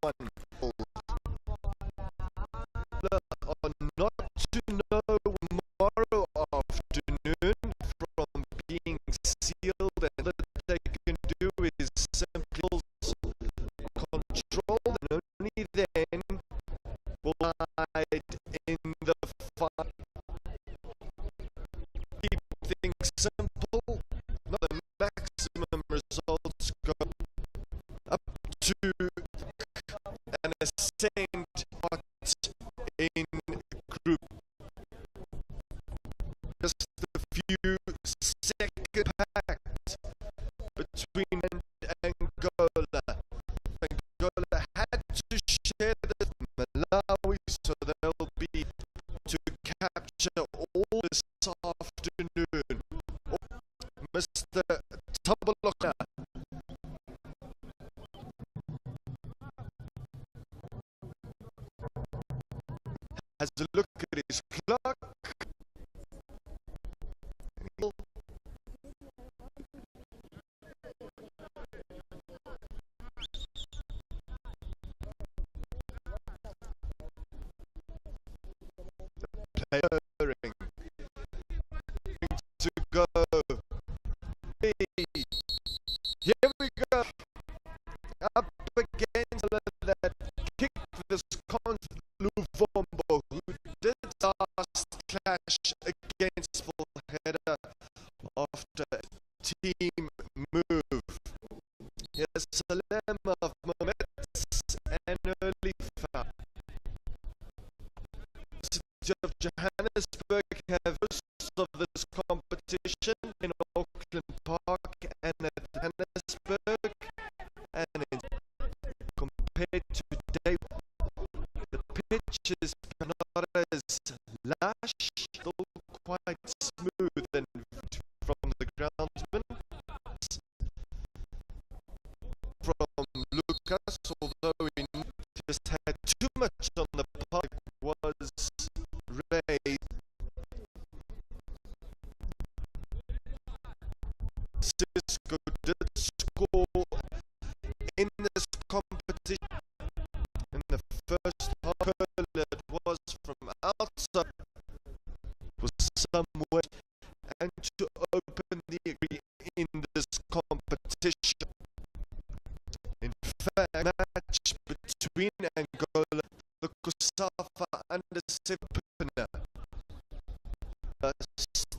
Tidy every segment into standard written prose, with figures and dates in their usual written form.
one are not to know tomorrow afternoon from being sealed, and all they can do is simply control, and only then will hide in the fight. Keep things simple, not the maximum results go up to an ascent in group. Just a few second pact between Angola. Angola had to share this Malawi, so they'll be to capture all this afternoon. Mr. Tabaloka has a look at his clock. Playing to go. Hey, here we go. Up against that kick this Luvombo, who did last clash against full header after team move. Here's Salem of Moments and early foul. City of Johannesburg have most of this competition in Auckland Park and at Johannesburg, and compared to today, the pitch is not as lush, still quite smooth and from the groundsman. From Lucas, although he just had too much on the park, was raised. Cisco did score in this competition in the first half. It was from outside, was somewhere, and to open the agree in this competition. In fact, match between Angola, the COSAFA u17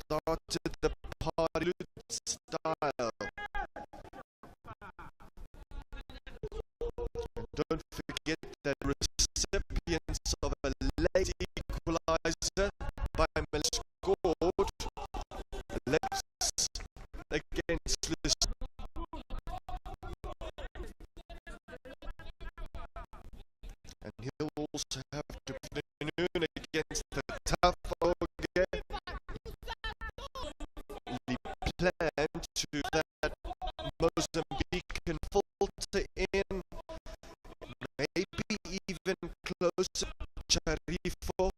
started the party style. And don't forget that recipients of a late equalizer by Mel scored left against this. And he'll also have to afternoon against the tough Oge. The plan to that Mozambique can falter in, maybe even closer to Charifo.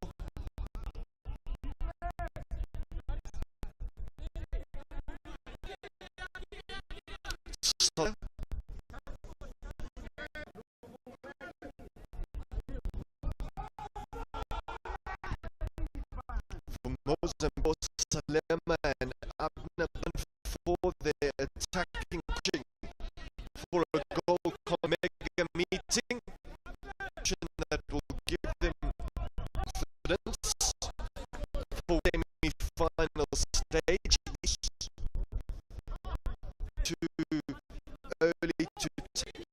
So, for Mozambique, Salema and Abner for their attacking for a goal mega meeting that will give them confidence for semi-final stage. Too early to take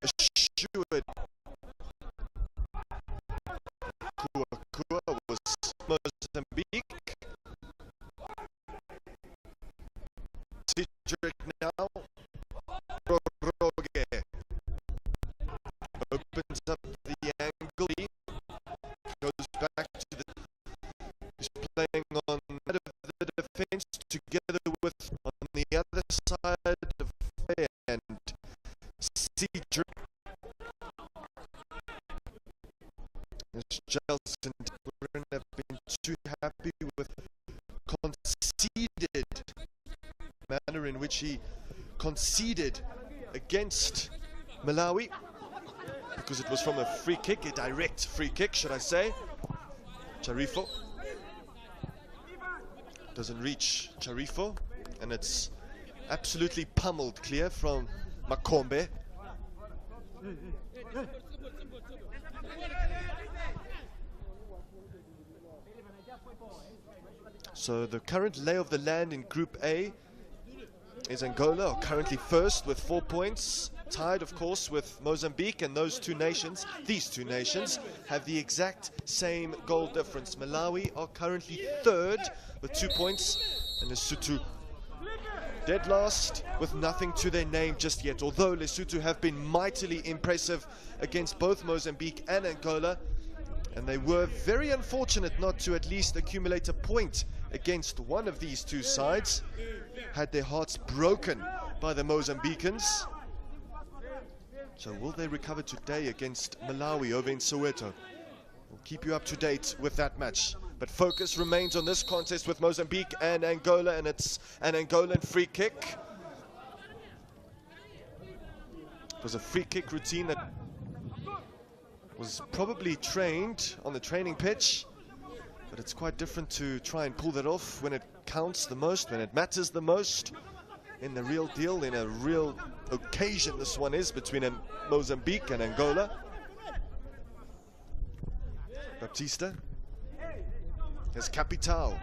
assured. Kua was Mozambique. Cedric now. Roge opens up the angle. Goes back to the. He's playing on that of the defense together with on the other side of Fair and Cedric. As Jelson wouldn't have been too happy with conceded manner in which he conceded against Malawi. because it was from a free kick, a direct free kick, should I say. Charifo doesn't reach Charifo, and it's absolutely pummeled clear from Makombe. So the current lay of the land in Group A is Angola are currently first with 4 points, tied of course with Mozambique, and these two nations have the exact same goal difference. Malawi are currently third with 2 points, and Lesotho dead last with nothing to their name just yet. Although Lesotho have been mightily impressive against both Mozambique and Angola, and they were very unfortunate not to at least accumulate a point against one of these two sides, had their hearts broken by the Mozambicans. So will they recover today against Malawi over in Soweto? We'll keep you up to date with that match. But focus remains on this contest with Mozambique and Angola, and it's an Angolan free kick. It was a free kick routine that was probably trained on the training pitch, but it's quite different to try and pull that off when it counts the most, when it matters the most, in the real deal, in a real occasion this one is between Mozambique and Angola. Baptista. There's Capitao.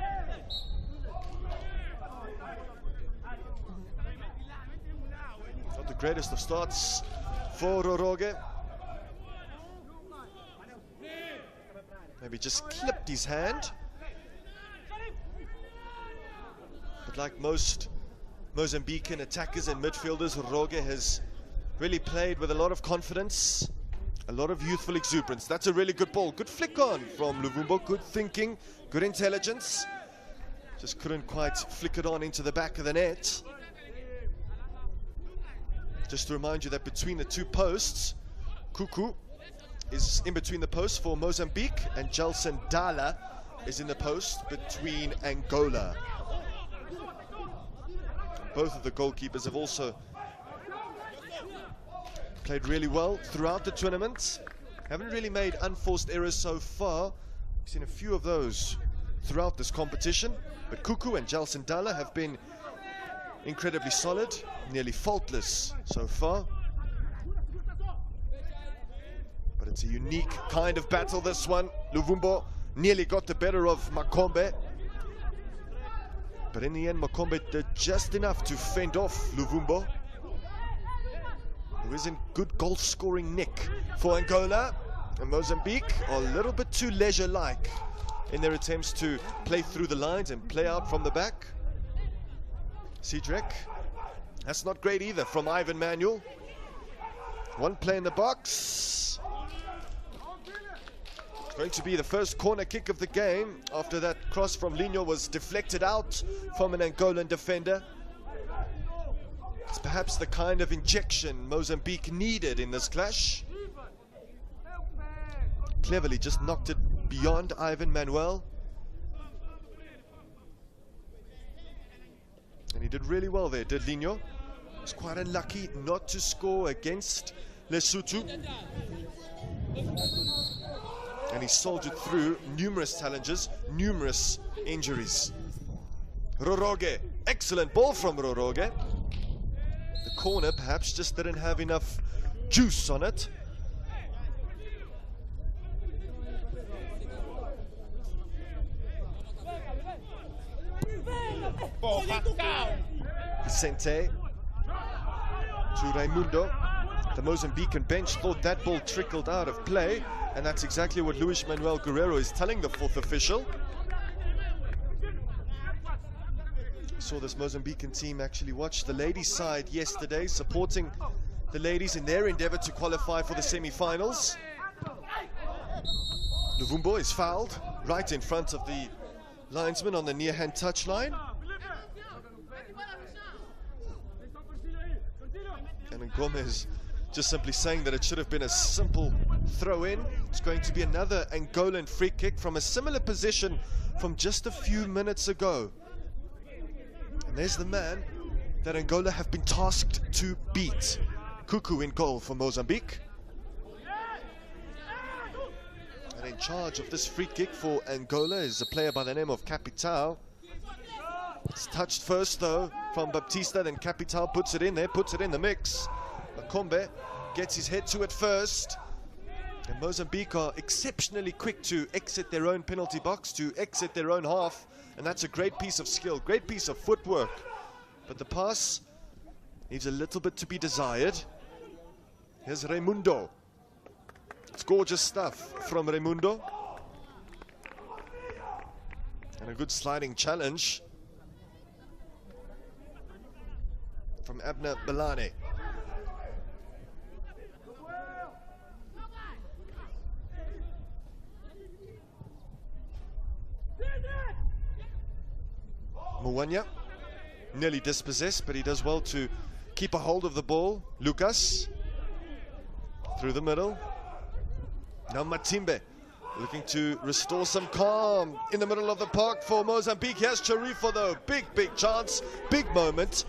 Not the greatest of starts for Roroge. Maybe just clipped his hand. But like most Mozambican attackers and midfielders, Roroge has really played with a lot of confidence, a lot of youthful exuberance. That's a really good ball. Good flick on from Luvumbo. Good thinking, good intelligence. Just couldn't quite flick it on into the back of the net. Just to remind you that between the two posts, Kuku is in between the posts for Mozambique, and Gelson Dala is in the post between Angola. Both of the goalkeepers have also played really well throughout the tournament. Haven't really made unforced errors so far. We've seen a few of those throughout this competition, but Kuku and Gelson Dala have been incredibly solid, nearly faultless so far. But it's a unique kind of battle, this one. Luvumbo nearly got the better of Makombe, but in the end Makombe did just enough to fend off Luvumbo, who is in good goal scoring nick for Angola. And Mozambique are a little bit too leisure-like in their attempts to play through the lines and play out from the back. Cedric, that's not great either from Ivan Manuel. One play in the box. It's going to be the first corner kick of the game after that cross from Lino was deflected out from an Angolan defender. It's perhaps the kind of injection Mozambique needed in this clash. Cleverly just knocked it beyond Ivan Manuel. And he did really well there, did Lino. He was quite unlucky not to score against Lesotho. And he soldiered through numerous challenges, numerous injuries. Roroge, excellent ball from Roroge. The corner perhaps just didn't have enough juice on it. Vicente to Raimundo. The Mozambican bench thought that ball trickled out of play, and that's exactly what Luis Manuel Guerrero is telling the fourth official. Saw this Mozambican team actually watch the ladies' side yesterday, supporting the ladies in their endeavor to qualify for the semi-finals. Luvumbo is fouled right in front of the linesman on the near-hand touchline. And Gomez just simply saying that it should have been a simple throw-in. It's going to be another Angolan free kick from a similar position from just a few minutes ago. And there's the man that Angola have been tasked to beat. Kuku in goal for Mozambique. in charge of this free kick for Angola is a player by the name of Capital. It's touched first though from Baptista, then Capital puts it in there, puts it in the mix. Makombe gets his head to it first. And Mozambique are exceptionally quick to exit their own penalty box, to exit their own half. And that's a great piece of skill, great piece of footwork. But the pass leaves a little bit to be desired. Here's Raimundo. It's gorgeous stuff from Raimundo. And a good sliding challenge from Abner Belane. Mwanya, nearly dispossessed, but he does well to keep a hold of the ball. Lucas, through the middle. Now Matimbe, looking to restore some calm in the middle of the park for Mozambique. Here's Charifo though, big chance, big moment.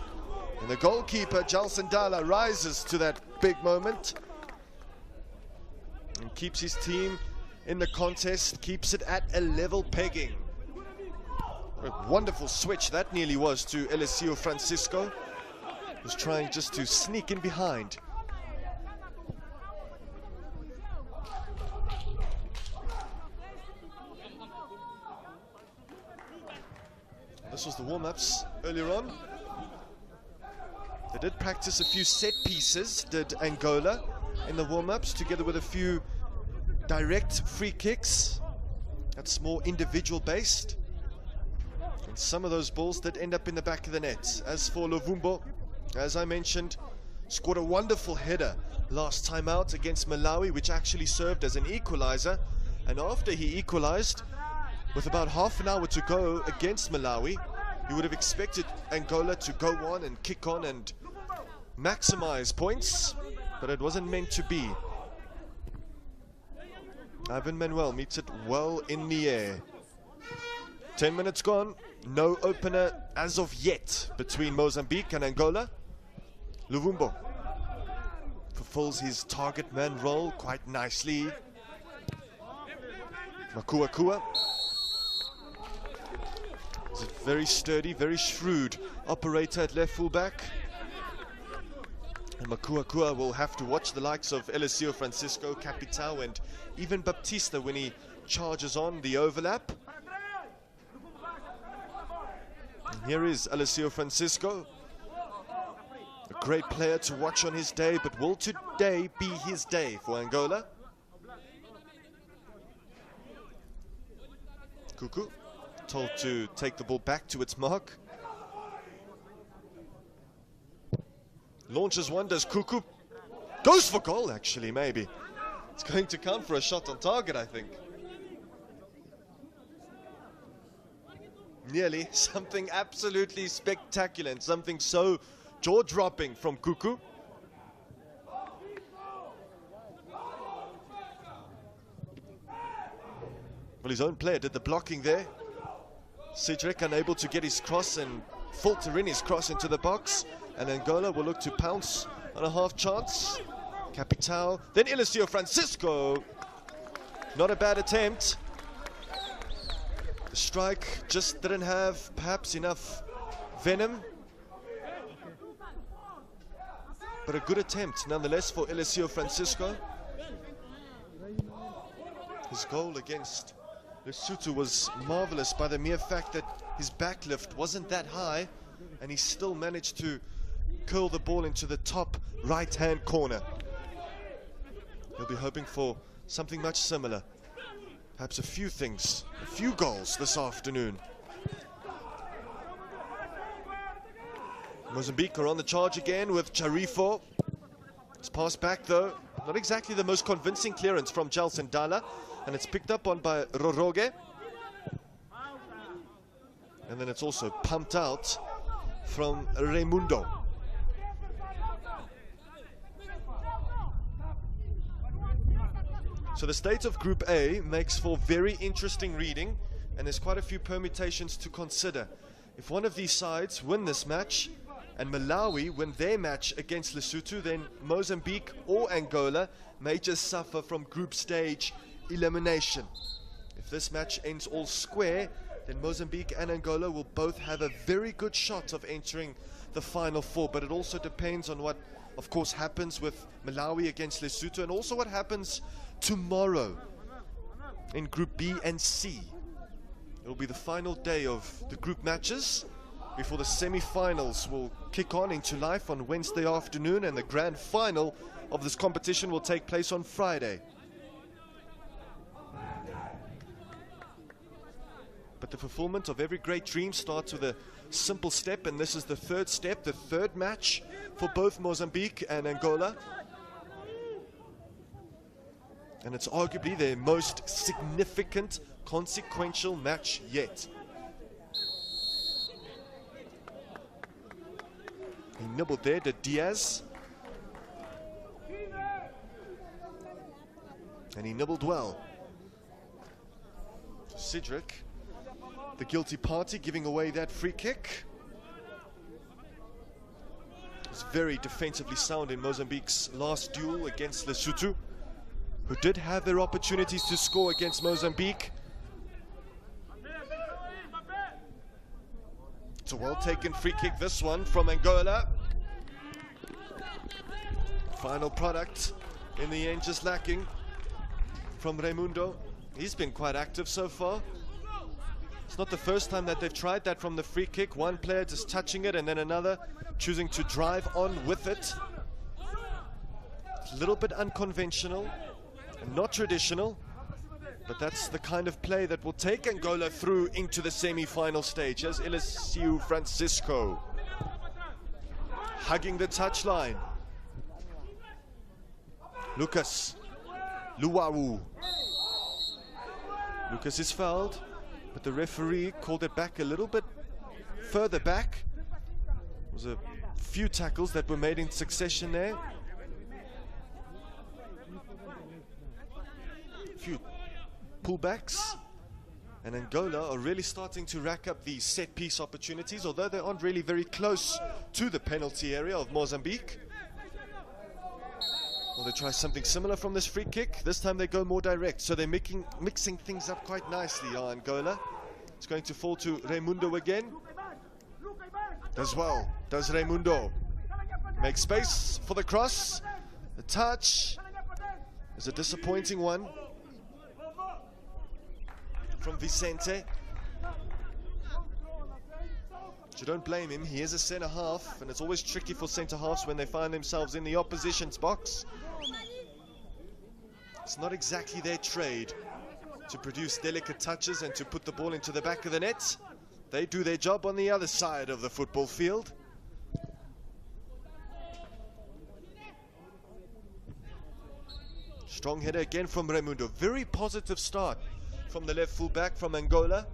And the goalkeeper, Jalson Dala, rises to that big moment. And keeps his team in the contest, keeps it at a level pegging. A wonderful switch that nearly was to Eliseo Francisco. Was trying just to sneak in behind. This was the warm-ups earlier on. They did practice a few set pieces, did Angola, in the warm-ups, together with a few direct free kicks. That's more individual based. And some of those balls did end up in the back of the net. As for Lovumbo, as I mentioned, scored a wonderful header last time out against Malawi, which actually served as an equalizer. And after he equalized, with about half an hour to go against Malawi, you would have expected Angola to go on and kick on and maximize points, but it wasn't meant to be. Ivan Manuel meets it well in the air. 10 minutes gone, no opener as of yet between Mozambique and Angola. Luvumbo fulfills his target man role quite nicely. Makuakua is a very sturdy, very shrewd operator at left fullback. And Makuakua will have to watch the likes of Eliseo Francisco, Capital, and even Baptista when he charges on the overlap. And here is Eliseo Francisco, a great player to watch on his day, but will today be his day for Angola? Cuckoo told to take the ball back to its mark. Launches one, does Cuckoo. Goes for goal, actually, maybe. It's going to count for a shot on target, I think. Nearly something absolutely spectacular and something so jaw-dropping from Cuckoo. Well, his own player did the blocking there. Cedric unable to get his cross and filter in his cross into the box. And Angola will look to pounce on a half chance. Capital, then Eliseo Francisco. Not a bad attempt. The strike just didn't have perhaps enough venom. But a good attempt nonetheless for Eliseo Francisco. His goal against Lesotho was marvelous by the mere fact that his backlift wasn't that high and he still managed to curl the ball into the top right-hand corner. He'll be hoping for something much similar. Perhaps a few things, a few goals this afternoon. Mozambique are on the charge again with Charifo. It's passed back though. Not exactly the most convincing clearance from Jalson Dala. And it's picked up on by Roroge. And then it's also pumped out from Raimundo. So the state of Group A makes for very interesting reading, and there's quite a few permutations to consider. If one of these sides win this match, and Malawi win their match against Lesotho, then Mozambique or Angola may just suffer from group stage elimination. If this match ends all square, then Mozambique and Angola will both have a very good shot of entering the final four. But it also depends on what, of course, happens with Malawi against Lesotho, and also what happens tomorrow in Group B and C. It will be the final day of the group matches before the semi-finals will kick on into life on Wednesday afternoon, and the grand final of this competition will take place on Friday. But the fulfillment of every great dream starts with a simple step, and this is the third step, the third match for both Mozambique and Angola. And it's arguably their most significant, consequential match yet. He nibbled there to Diaz. And he nibbled well. Cedric, the guilty party, giving away that free kick. Was very defensively sound in Mozambique's last duel against Lesotho, who did have their opportunities to score against Mozambique. It's a well-taken free kick, this one, from Angola. Final product, in the end, just lacking from Raimundo. He's been quite active so far. It's not the first time that they've tried that from the free kick. One player just touching it and then another choosing to drive on with it. It's a little bit unconventional and not traditional, but that's the kind of play that will take Angola through into the semi-final stage. As Eliseu Francisco hugging the touchline. Lucas Luau. Lucas is fouled, but the referee called it back a little bit further back. There was a few tackles that were made in succession there. A few pullbacks. And Angola are really starting to rack up these set-piece opportunities, although they aren't really very close to the penalty area of Mozambique. Well, they try something similar from this free kick. This time they go more direct, so they're mixing things up quite nicely, Angola. It's going to fall to Raimundo again. Does well, does Raimundo. Makes space for the cross. The touch is a disappointing one from Vicente. But you don't blame him, he is a centre-half, and it's always tricky for centre-halves when they find themselves in the opposition's box. It's not exactly their trade to produce delicate touches and to put the ball into the back of the net. They do their job on the other side of the football field. Strong header again from Raimundo. Very positive start from the left fullback from Angola.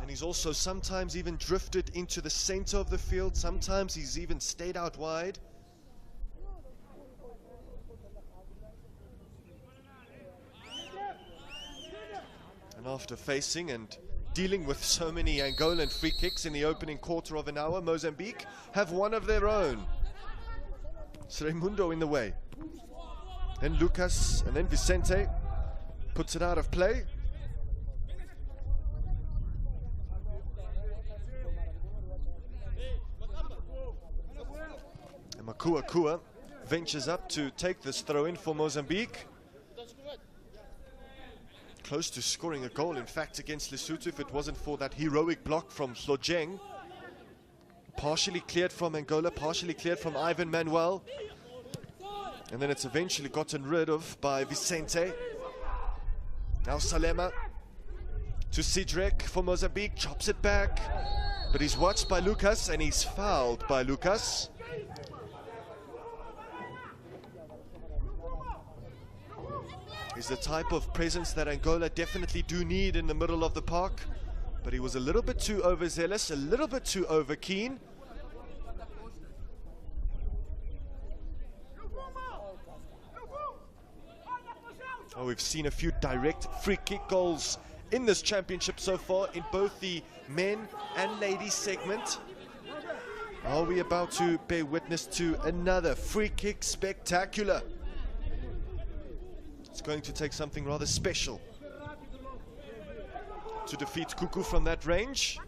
And he's also sometimes even drifted into the center of the field. Sometimes he's even stayed out wide. And after facing and dealing with so many Angolan free kicks in the opening quarter of an hour, Mozambique have one of their own. It's Raimundo in the way. Then Lucas, and then Vicente puts it out of play. And Makua ventures up to take this throw-in for Mozambique. Close to scoring a goal, in fact, against Lesotho if it wasn't for that heroic block from Hlojeng. Partially cleared from Angola, partially cleared from Ivan Manuel. And then it's eventually gotten rid of by Vicente. Now Salema to Cedric for Mozambique, chops it back. But he's watched by Lucas and he's fouled by Lucas. He's the type of presence that Angola definitely do need in the middle of the park. But he was a little bit too overzealous, a little bit too over-keen. Oh, we've seen a few direct free kick goals in this championship so far in both the men and ladies segment. Are we about to bear witness to another free kick spectacular? It's going to take something rather special to defeat Cuckoo from that range,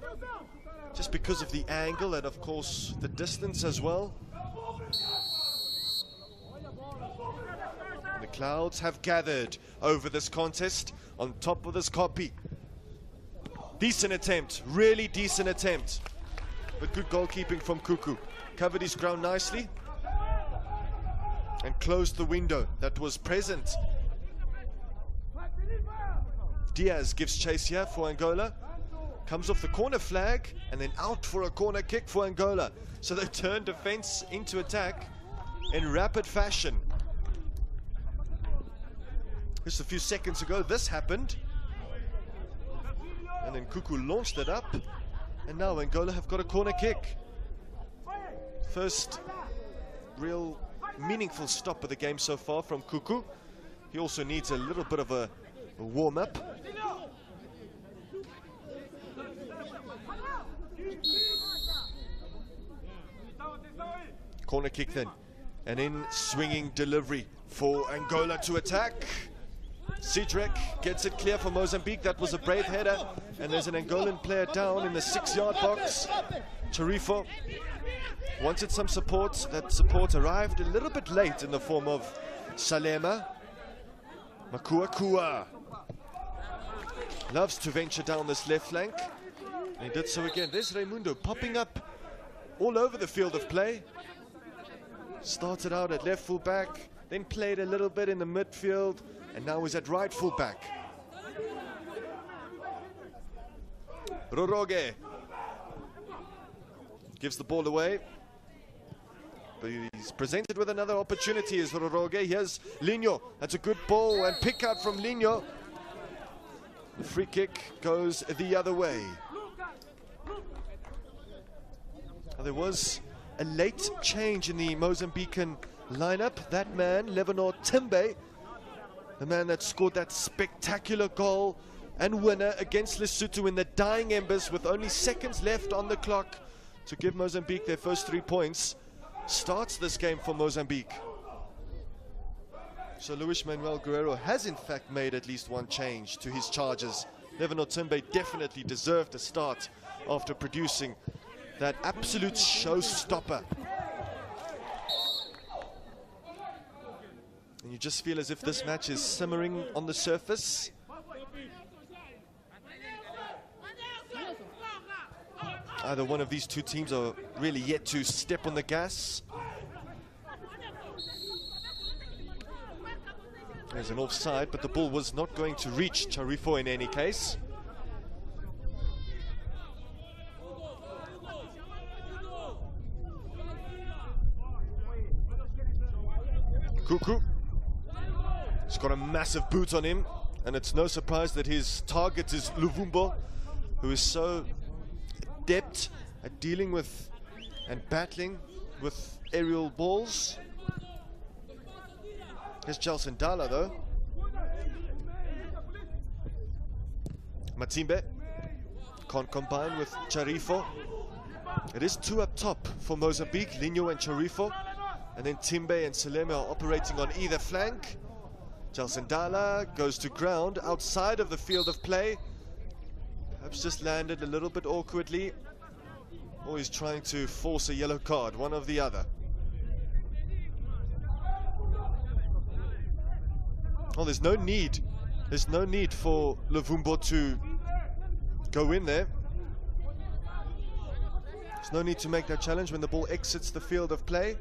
just because of the angle and of course the distance as well. The clouds have gathered over this contest on top of this copy. Decent attempt, really decent attempt, but good goalkeeping from Cuckoo. Covered his ground nicely and closed the window that was present. Diaz gives chase here for Angola. Comes off the corner flag and then out for a corner kick for Angola. So they turn defense into attack in rapid fashion. Just a few seconds ago this happened. And then Cuckoo launched it up. And now Angola have got a corner kick. First real meaningful stop of the game so far from Cuckoo. He also needs a little bit of a warm-up. Corner kick then, and in swinging delivery for Angola to attack. Cedric gets it clear for Mozambique. That was a brave header, and there's an Angolan player down in the 6-yard box. Charifo wanted some support. That support arrived a little bit late in the form of Salema. Makua loves to venture down this left flank, and he did so again. There's Raimundo popping up all over the field of play. Started out at left full back, then played a little bit in the midfield, and now he's at right full back. Roroge gives the ball away, but he's presented with another opportunity as Roroge. Here's Lino. That's a good ball and pick out from Lino. The free kick goes the other way. There was a late change in the Mozambican lineup. That man, Levanor Timbe, the man that scored that spectacular goal and winner against Lesotho in the dying embers with only seconds left on the clock to give Mozambique their first 3 points, starts this game for Mozambique. So Luis Manuel Guerrero has in fact made at least one change to his charges. Levanor Timbe definitely deserved a start after producing that absolute showstopper. And you just feel as if this match is simmering on the surface. Either one of these two teams are really yet to step on the gas. There's an offside, but the ball was not going to reach Charifo in any case. Cuckoo. He's got a massive boot on him, and it's no surprise that his target is Luvumbo, who is so adept at dealing with and battling with aerial balls. Here's Gelson Dala though. Matimbe can't combine with Charifo. It is 2 up top for Mozambique, Lino and Charifo. And then Timbe and Salema are operating on either flank. Gelson Dala goes to ground outside of the field of play. Perhaps just landed a little bit awkwardly. Or he's trying to force a yellow card, one of the other. Oh, there's no need. There's no need for Luvumbo to go in there. There's no need to make that challenge when the ball exits the field of play.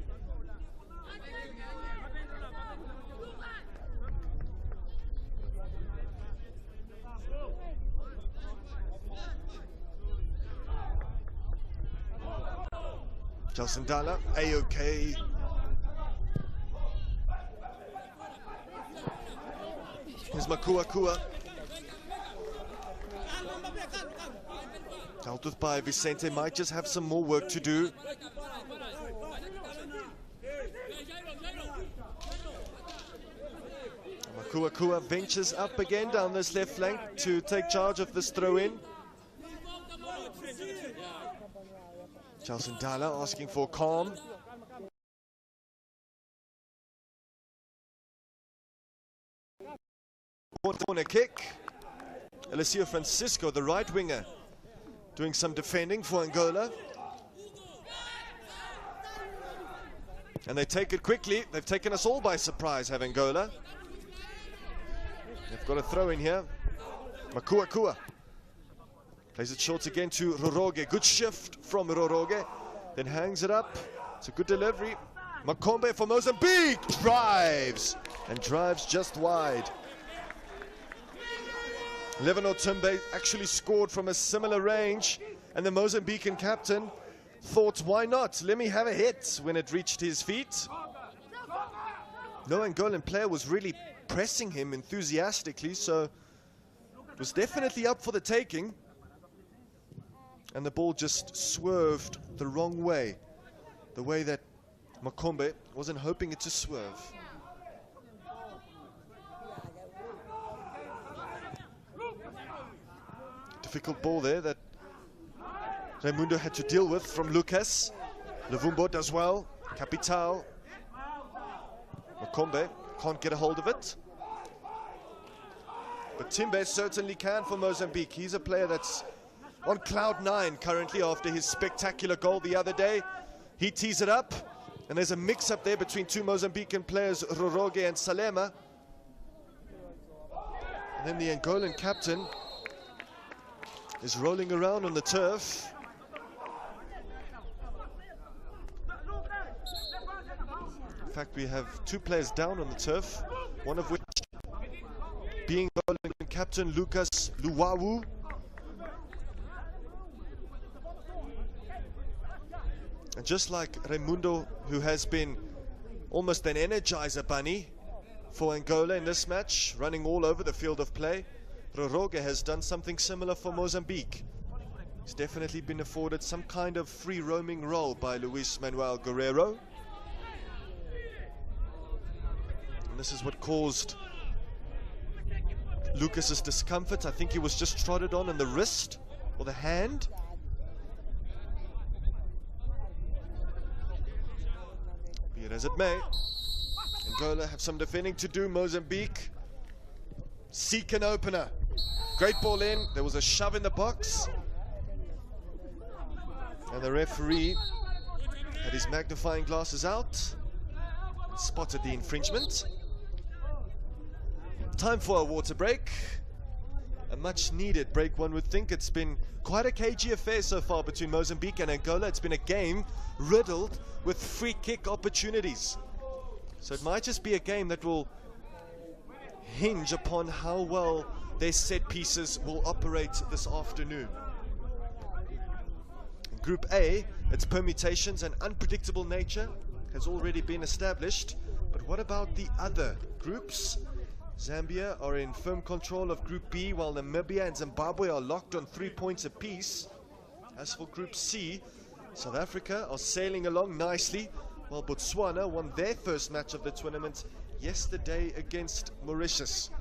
Gelson Dala, A-OK. Here's Makua. Dealt with by Vicente, might just have some more work to do. Makua ventures up again down this left flank to take charge of this throw-in. Gelson Dala asking for calm. corner kick. Eliseo Francisco, the right winger, doing some defending for Angola. And they take it quickly. They've taken us all by surprise, have Angola. They've got a throw in here. Makua plays it short again to Roroge. Good shift from Roroge. Then hangs it up. It's a good delivery. Makombe for Mozambique. Drives. And drives just wide. Levano Tumbe actually scored from a similar range. And the Mozambican captain thought, why not? Let me have a hit when it reached his feet. No Angolan player was really pressing him enthusiastically, so it was definitely up for the taking. And the ball just swerved the wrong way. The way that Makombe wasn't hoping it to swerve. Difficult ball there that Raimundo had to deal with from Lucas. Luvumbo does well. Capital. Makombe can't get a hold of it. But Timbe certainly can for Mozambique. He's a player that's on cloud 9 currently after his spectacular goal the other day. He tees it up, and there's a mix-up there between two Mozambican players, Roroge and Salema. And then the Angolan captain is rolling around on the turf. In fact, we have two players down on the turf, one of which being Angolan captain Lucas Luwawu. And just like Raimundo, who has been almost an energizer bunny for Angola in this match, running all over the field of play, Roroge has done something similar for Mozambique. He's definitely been afforded some kind of free roaming role by Luis Manuel Guerrero. And this is what caused Lucas's discomfort. I think he was just trotted on the wrist or the hand. Be it as it may, Angola have some defending to do. Mozambique seek an opener. Great ball in. There was a shove in the box. And the referee had his magnifying glasses out and spotted the infringement. Time for a water break. A much needed break, one would think. It's been quite a cagey affair so far between Mozambique and Angola. It's been a game riddled with free kick opportunities. So it might just be a game that will hinge upon how well their set pieces will operate this afternoon. In Group A, its permutations and unpredictable nature has already been established. But what about the other groups? Zambia are in firm control of Group B, while Namibia and Zimbabwe are locked on 3 points apiece. As for Group C, South Africa are sailing along nicely, while Botswana won their first match of the tournament yesterday against Mauritius.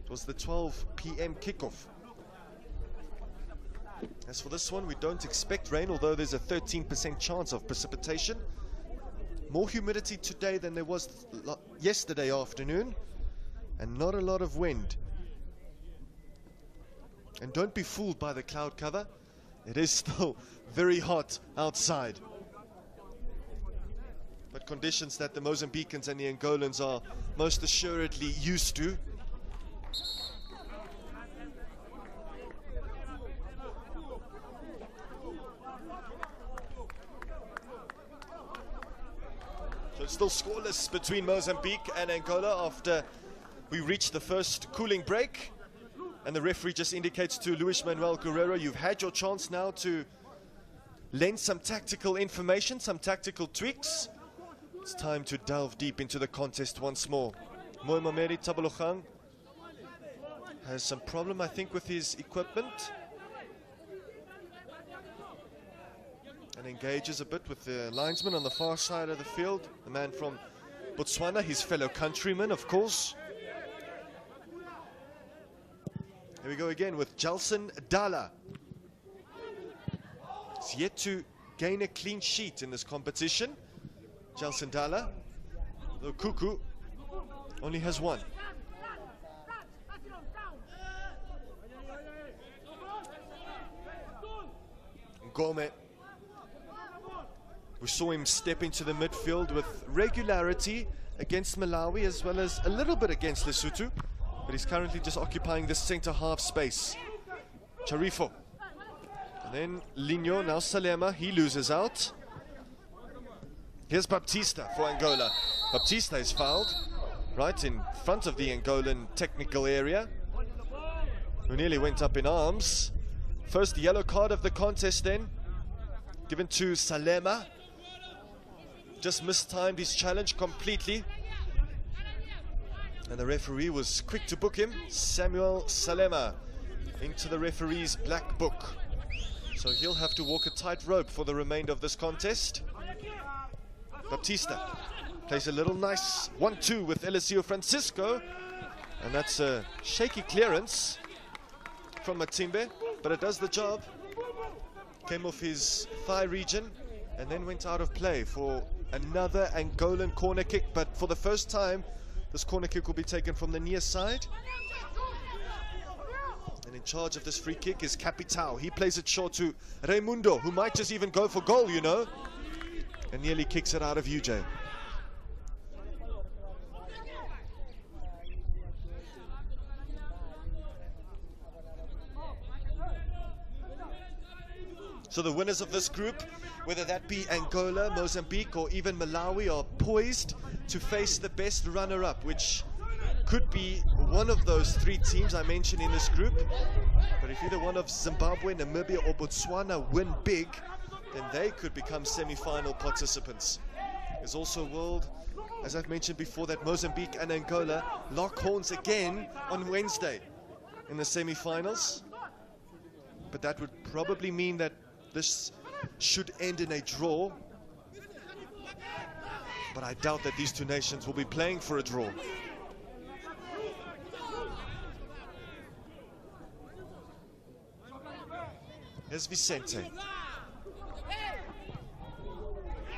It was the 12 p.m. kickoff. As for this one, we don't expect rain, although there's a 13% chance of precipitation. More humidity today than there was yesterday afternoon, and not a lot of wind. And don't be fooled by the cloud cover. It is still very hot outside. But conditions that the Mozambicans and the Angolans are most assuredly used to. So it's still scoreless between Mozambique and Angola after we reach the first cooling break. And the referee just indicates to Luis Manuel Guerrero, you've had your chance now to lend some tactical information, some tactical tweaks. It's time to delve deep into the contest once more. Moemameri Tabalogang has some problem, I think, with his equipment. And engages a bit with the linesman on the far side of the field. The man from Botswana, his fellow countryman, of course. Here we go again with Gelson Dala. He's yet to gain a clean sheet in this competition. Gelson Dala, though Kuku only has one. Ngome. We saw him step into the midfield with regularity against Malawi as well as a little bit against Lesotho, but he's currently just occupying the centre half space. Charifo. And then Lino, now Salema, he loses out. Here's Baptista for Angola. Baptista is fouled right in front of the Angolan technical area, who nearly went up in arms. First yellow card of the contest then, given to Salema. Just mistimed his challenge completely. And the referee was quick to book him. Samuel Salema into the referee's black book. So he'll have to walk a tightrope for the remainder of this contest. Baptista plays a little nice 1-2 with Eliseo Francisco. And that's a shaky clearance from Matimbe, but it does the job. Came off his thigh region and then went out of play for another Angolan corner kick, but for the first time this corner kick will be taken from the near side. And in charge of this free kick is Capitao. He plays it short to Raimundo, who might just even go for goal, you know, and nearly kicks it out of UJ. So the winners of this group, whether that be Angola, Mozambique, or even Malawi, are poised to face the best runner-up, which could be one of those three teams I mentioned in this group. But if either one of Zimbabwe, Namibia, or Botswana win big, then they could become semi-final participants. There's also a world, as I've mentioned before, that Mozambique and Angola lock horns again on Wednesday in the semi-finals. But that would probably mean that this should end in a draw, but I doubt that these two nations will be playing for a draw. Here's Vicente.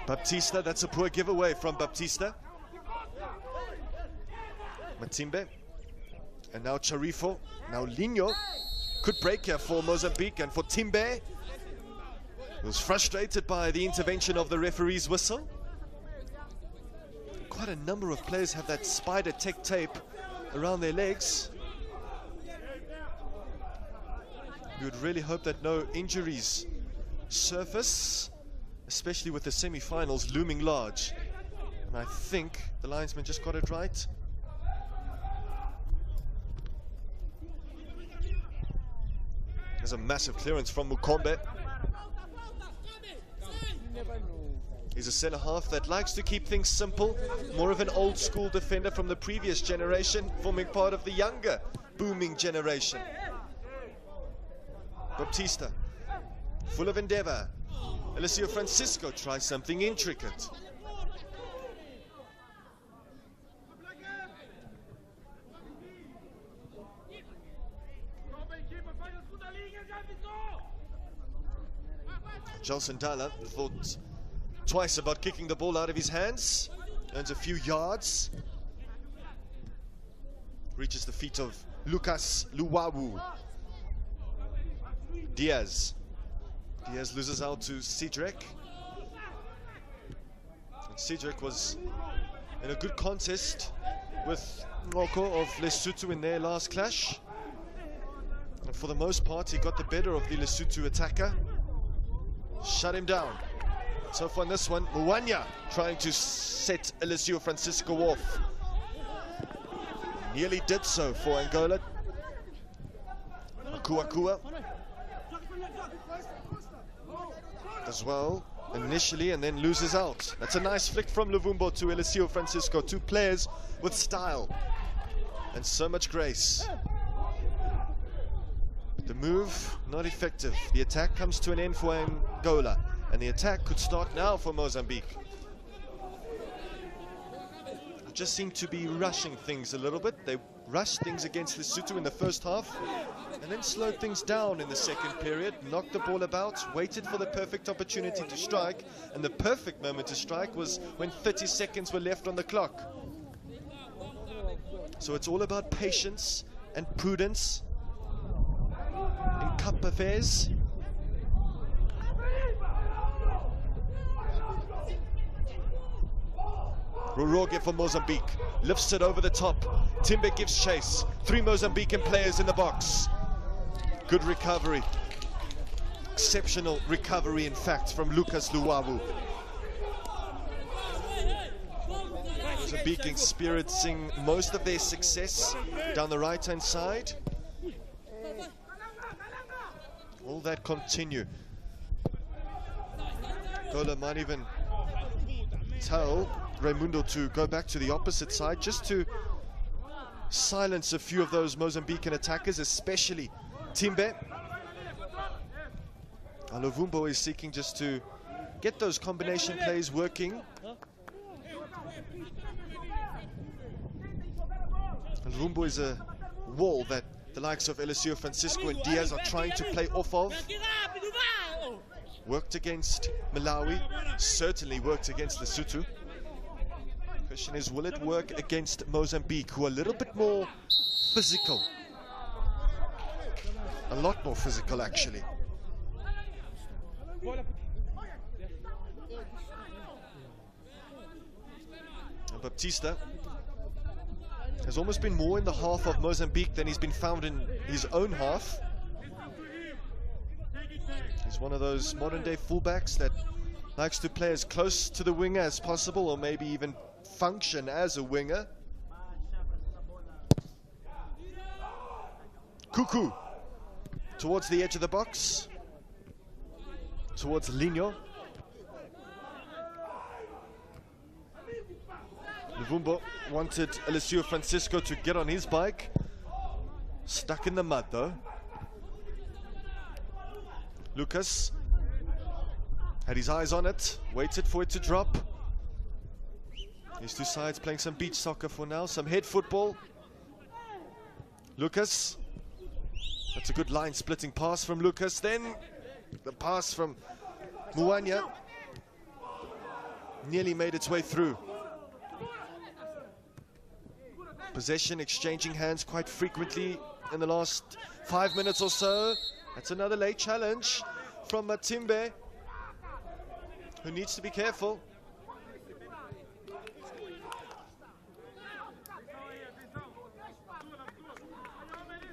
Baptista, that's a poor giveaway from Baptista. Matimbe, and now Charifo, now Lino. Could break here for Mozambique and for Timbe. Was frustrated by the intervention of the referee's whistle. Quite a number of players have that spider tech tape around their legs. We would really hope that no injuries surface, especially with the semi-finals looming large. And I think the linesman just got it right. There's a massive clearance from Mukombe. He's a centre-half that likes to keep things simple, more of an old-school defender from the previous generation, forming part of the younger, booming generation. Baptista, full of endeavour. Eliseo Francisco tries something intricate. Gelson Dalla thought twice about kicking the ball out of his hands, earns a few yards, reaches the feet of Lucas Luwawu. Diaz loses out to Cedric. And Cedric was in a good contest with Ngoko of Lesotho in their last clash, and for the most part he got the better of the Lesotho attacker, shut him down. So far in this one, Mwanya trying to set Eliseo Francisco off. Nearly did so for Angola. Akua as well initially, and then loses out. That's a nice flick from Luvumbo to Eliseo Francisco. Two players with style and so much grace. The move not effective. The attack comes to an end for Angola, and the attack could start now for Mozambique. Just seem to be rushing things a little bit. They rushed things against Lesotho in the first half and then slowed things down in the second period, knocked the ball about, waited for the perfect opportunity to strike, and the perfect moment to strike was when 30 seconds were left on the clock. So it's all about patience and prudence in cup affairs. Roroge for Mozambique. Lifts it over the top. Timber gives chase. 3 Mozambican players in the box. Good recovery. Exceptional recovery, in fact, from Lucas Luawu. Mozambique experiencing most of their success down the right-hand side. Will that continue? Angola might even tell Raimundo to go back to the opposite side just to silence a few of those Mozambican attackers, especially Timbe. Luvumbo is seeking just to get those combination plays working. Luvumbo is a wall that the likes of Eliseo Francisco and Diaz are trying to play off of. Worked against Malawi, certainly worked against Lesotho. Question is, will it work against Mozambique, who are a little bit more physical? A lot more physical, actually. And Baptista has almost been more in the half of Mozambique than he's been found in his own half. He's one of those modern-day fullbacks that likes to play as close to the winger as possible, or maybe even function as a winger. Cuckoo towards the edge of the box, towards Lino. Luvumbo wanted Eliseo Francisco to get on his bike. Stuck in the mud though. Lucas had his eyes on it, waited for it to drop. These two sides playing some beach soccer for now, some head football. Lucas, that's a good line splitting pass from Lucas. Then the pass from Muanya nearly made its way through. Possession exchanging hands quite frequently in the last 5 minutes or so. That's another late challenge from Matimbe, who needs to be careful.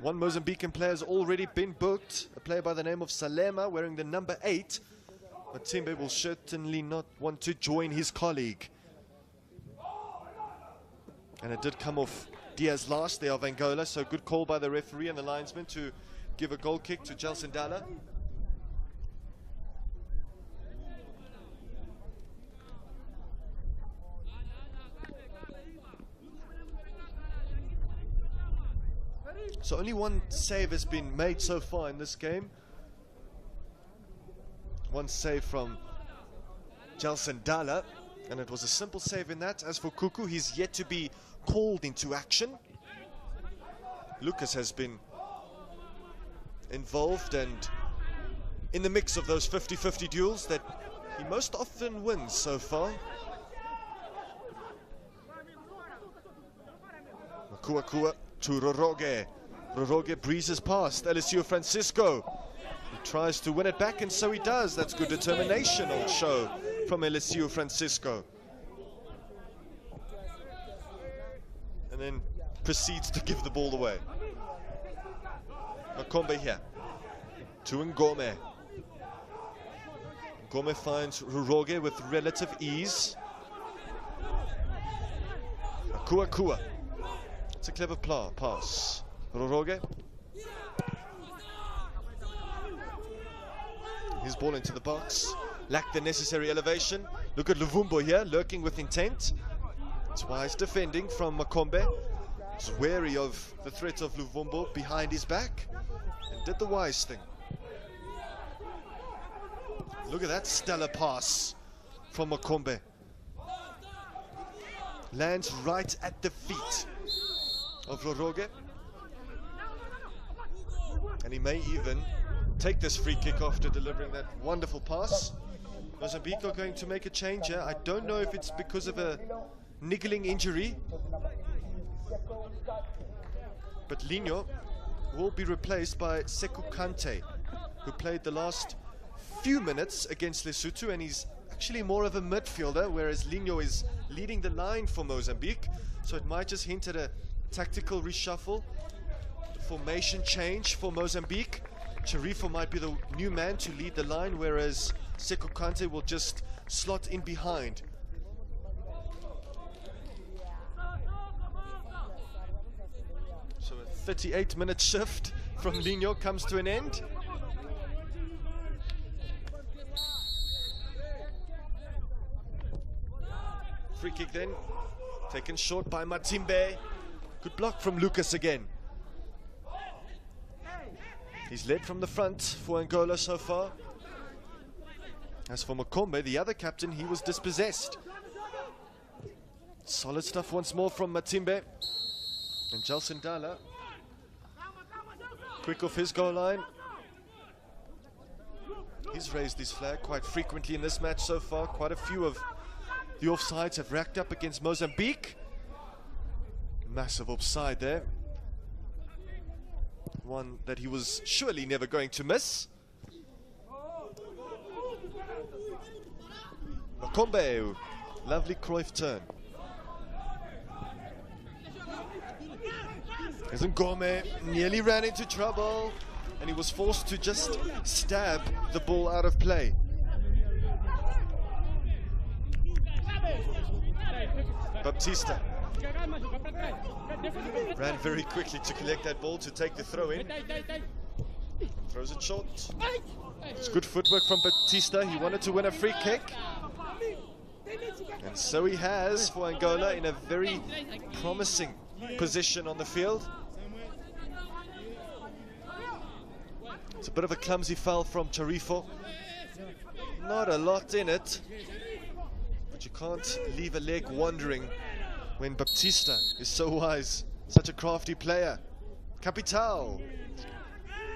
One Mozambican player has already been booked, a player by the name of Salema, wearing the number 8. Matimbe will certainly not want to join his colleague. And it did come off Diaz last there of Angola, so good call by the referee and the linesman to give a goal kick to Gelson Dalla. So only one save has been made so far in this game. One save from Gelson Dalla, and it was a simple save in that. As for Cuckoo, he's yet to be called into action. Lucas has been involved and in the mix of those 50-50 duels that he most often wins so far. Makua to Roroge. Roroge breezes past Eliseo Francisco. He tries to win it back, and so he does. That's good determination on show from Eliseo Francisco. And then proceeds to give the ball away. Makombe here to Ngome. Ngome finds Roroge with relative ease. Akua. It's a clever pass. Roroge. His ball into the box. Lacked the necessary elevation. Look at Luvumbo here, lurking with intent. It's wise defending from Makombe. He's wary of the threat of Luvumbo behind his back, and did the wise thing. Look at that stellar pass from Makombe. Lands right at the feet of Roroge. And he may even take this free kick after delivering that wonderful pass. Mozambique are going to make a change here. I don't know if it's because of a niggling injury, but Lino will be replaced by Sekou Kante, who played the last few minutes against Lesotho, and he's actually more of a midfielder, whereas Lino is leading the line for Mozambique. So it might just hint at a tactical reshuffle, formation change for Mozambique. Charifo might be the new man to lead the line, whereas Seko Kante will just slot in behind. So a 38-minute shift from Lino comes to an end. Free kick then, taken short by Matimbe. Good block from Lucas again. He's led from the front for Angola so far. As for Makombe, the other captain, he was dispossessed. Solid stuff once more from Matimbe. And Gelson Dala, quick off his goal line. He's raised his flag quite frequently in this match so far. Quite a few of the offsides have racked up against Mozambique. Massive offside there. One that he was surely never going to miss. Makombe, lovely Cruyff turn. As Ngome nearly ran into trouble, and he was forced to just stab the ball out of play. Baptista ran very quickly to collect that ball to take the throw in. Throws it short. It's good footwork from Baptista. He wanted to win a free kick. And so he has for Angola in a very promising position on the field. It's a bit of a clumsy foul from Charifo. Not a lot in it. But you can't leave a leg wandering when Baptista is so wise, such a crafty player. Capital,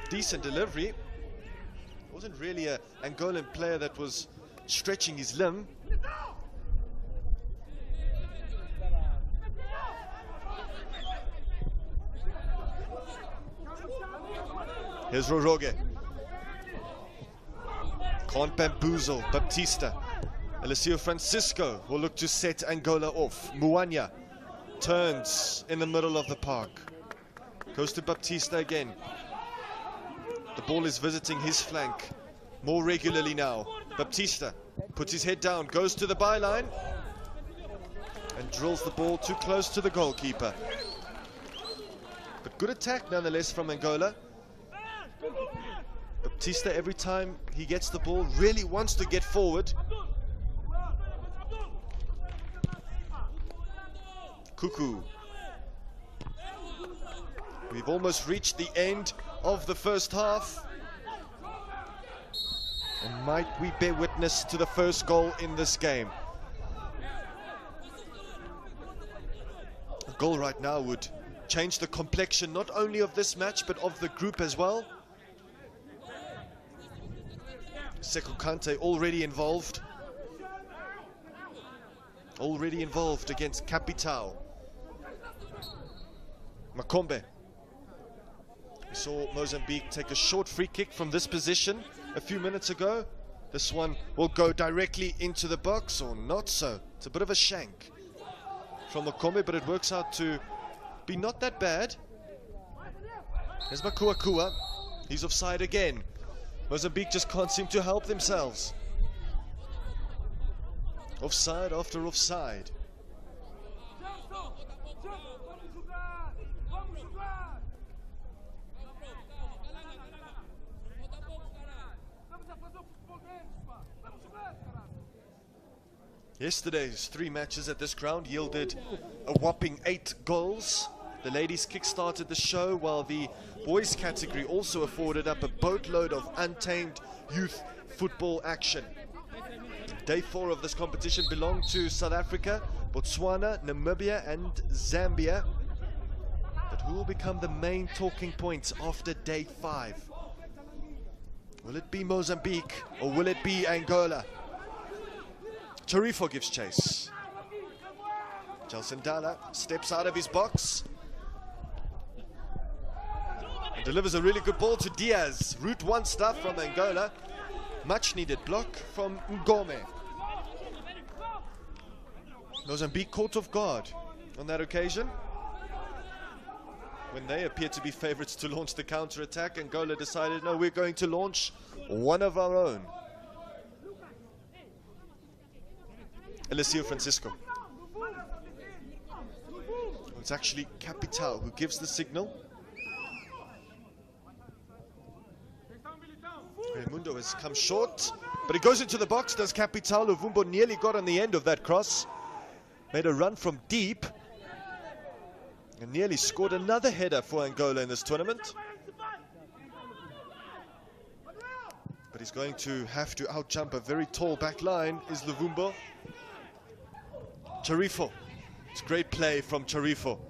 decent delivery. Wasn't really an Angolan player that was stretching his limb. Here's Roroge. Can't bamboozle Baptista. Eliseo Francisco will look to set Angola off. Muanya turns in the middle of the park. Goes to Baptista again. The ball is visiting his flank more regularly now. Baptista puts his head down, goes to the byline, and drills the ball too close to the goalkeeper. But good attack nonetheless from Angola. Baptista, every time he gets the ball, really wants to get forward. Cuckoo. We've almost reached the end of the first half. And might we bear witness to the first goal in this game? A goal right now would change the complexion not only of this match but of the group as well. Seko Kante already involved. Already involved against Capital. Makombe. We saw Mozambique take a short free kick from this position a few minutes ago. This one will go directly into the box, or not so. It's a bit of a shank from Makombe, but it works out to be not that bad. There's Makuakua. He's offside again. Mozambique just can't seem to help themselves. Offside after offside. Yesterday's 3 matches at this ground yielded a whopping 8 goals. The ladies kick-started the show, while the boys category also afforded up a boatload of untamed youth football action. Day 4 of this competition belonged to South Africa, Botswana, Namibia and Zambia. But who will become the main talking points after day 5? Will it be Mozambique or will it be Angola? Charifo gives chase. Gelson Dala steps out of his box and delivers a really good ball to Diaz. Route 1 stuff from Angola. Much needed block from Ngome. Mozambique caught off guard on that occasion when they appeared to be favorites to launch the counter-attack. Angola decided, no, we're going to launch one of our own. Eliseo Francisco. It's actually Capital who gives the signal. Raimundo has come short, but he goes into the box, does Capital. Luvumbo nearly got on the end of that cross. Made a run from deep and nearly scored another header for Angola in this tournament. But he's going to have to outjump a very tall back line, is Luvumbo. Charifo. It's great play from Charifo.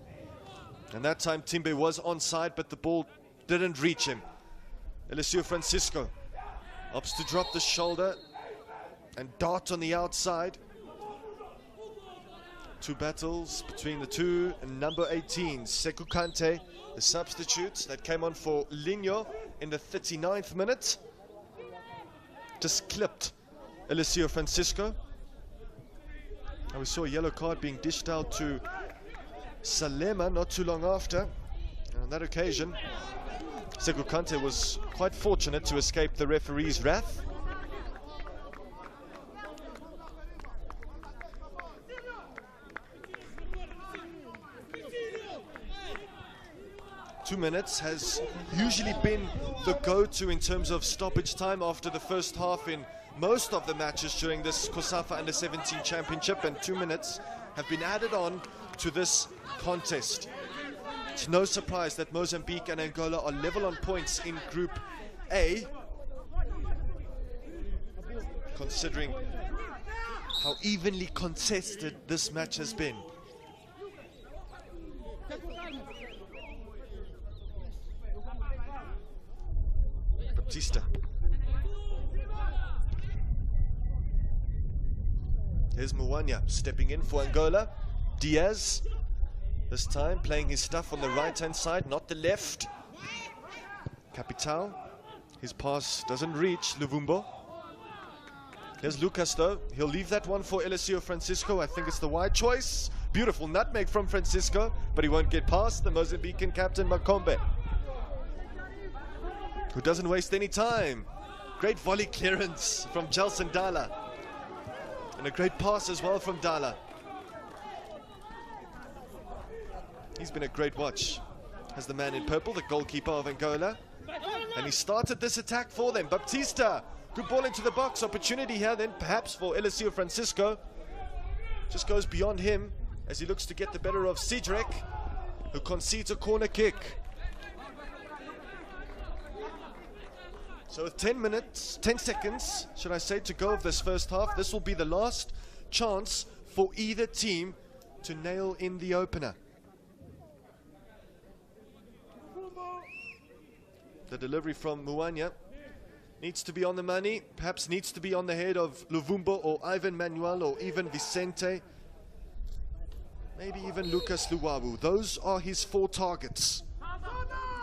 And that time Timbe was onside, but the ball didn't reach him. Eliseo Francisco opts to drop the shoulder and dart on the outside. Two battles between the two, and number 18, Sekou Kante, the substitute that came on for Linho in the 39th minute. Just clipped Eliseo Francisco. And we saw a yellow card being dished out to Salema not too long after. And on that occasion, Sekou Kante was quite fortunate to escape the referee's wrath. Two minutes has usually been the go-to in terms of stoppage time after the first half in most of the matches during this COSAFA u17 championship, and 2 minutes have been added on to this contest. It's no surprise that Mozambique and Angola are level on points in Group A, considering how evenly contested this match has been. Baptista. Here's Mwanya stepping in for Angola. Diaz, this time playing his stuff on the right-hand side, not the left. Capital, his pass doesn't reach Luvumbo. Here's Lucas though, he'll leave that one for Eliseo Francisco. I think it's the wide choice. Beautiful nutmeg from Francisco, but he won't get past the Mozambican captain Makombe, who doesn't waste any time. Great volley clearance from Gelson Dala. And a great pass as well from Dala. He's been a great watch as the man in purple, the goalkeeper of Angola. And he started this attack for them. Baptista, good ball into the box. Opportunity here then perhaps for Eliseo Francisco. Just goes beyond him as he looks to get the better of Cedric, who concedes a corner kick. So with 10 seconds, should I say, to go of this first half, this will be the last chance for either team to nail in the opener. The delivery from Mwanya needs to be on the money, perhaps needs to be on the head of Luvumbo or Ivan Manuel or even Vicente, maybe even Lucas Luwawu. Those are his 4 targets.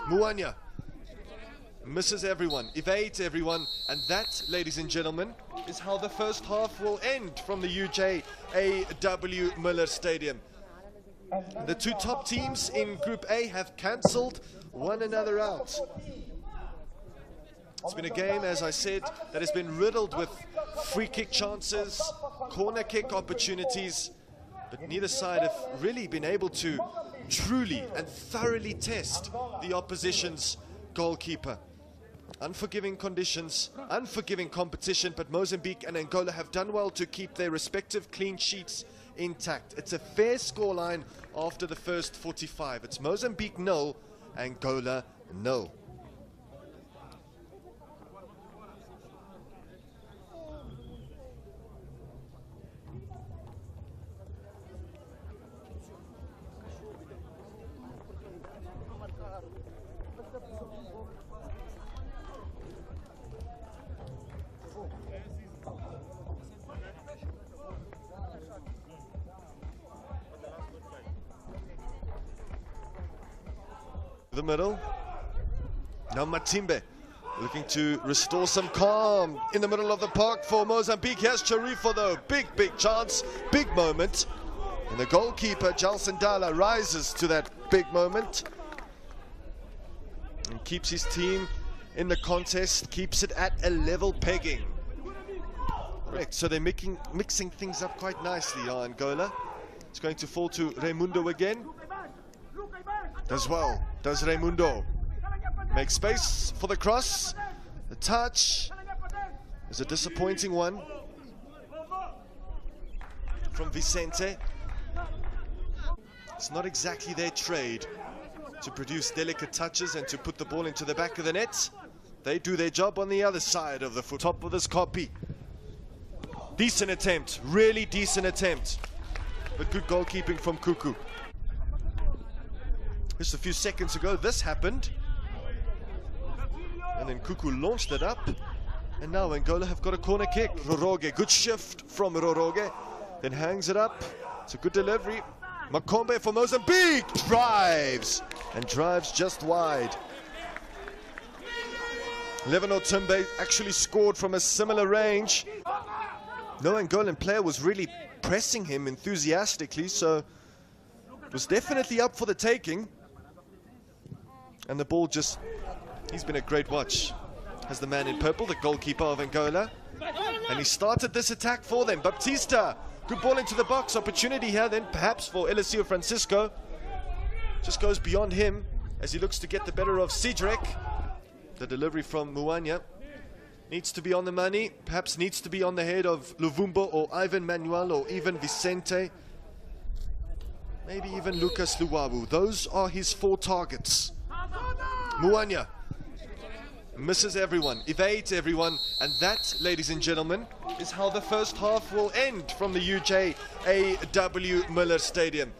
Mwanya misses everyone, evades everyone, and that, ladies and gentlemen, is how the first half will end from the UJAW Miller Stadium. The two top teams in Group A have cancelled one another out. It's been a game, as I said, that has been riddled with free kick chances, corner kick opportunities, but neither side have really been able to truly and thoroughly test the opposition's goalkeeper. Unforgiving conditions, unforgiving competition, but Mozambique and Angola have done well to keep their respective clean sheets intact. It's a fair scoreline after the first 45. It's Mozambique 0, Angola 0. The middle. Now Matimbe looking to restore some calm in the middle of the park for Mozambique. Here's Charifo though. Big chance, big moment. And the goalkeeper, Jalson Dala, rises to that big moment and keeps his team in the contest, keeps it at a level pegging. Correct, so they're mixing things up quite nicely, Angola. It's going to fall to Raimundo again. Does well, does Raimundo. Makes space for the cross. The touch is a disappointing one from Vicente. It's not exactly their trade to produce delicate touches and to put the ball into the back of the net. They do their job on the other side of the foot. Top of this copy. Decent attempt, really decent attempt. But good goalkeeping from Kuku. Just a few seconds ago, this happened. And then Kuku launched it up. And now Angola have got a corner kick. Roroge, good shift from Roroge. Then hangs it up. It's a good delivery. Makombe for Mozambique. Drives. And drives just wide. Levano Timbe actually scored from a similar range. No Angolan player was really pressing him enthusiastically, so it was definitely up for the taking. And the ball just, he's been a great watch as the man in purple, the goalkeeper of Angola. And he started this attack for them. Baptista, good ball into the box. Opportunity here then perhaps for Eliseo Francisco. Just goes beyond him as he looks to get the better of Cedric. The delivery from Muanya needs to be on the money, perhaps needs to be on the head of Luvumbo or Ivan Manuel or even Vicente. Maybe even Lucas Luwawu. Those are his 4 targets. Muanya misses everyone, evades everyone, and that, ladies and gentlemen, is how the first half will end from the UJAW Miller Stadium.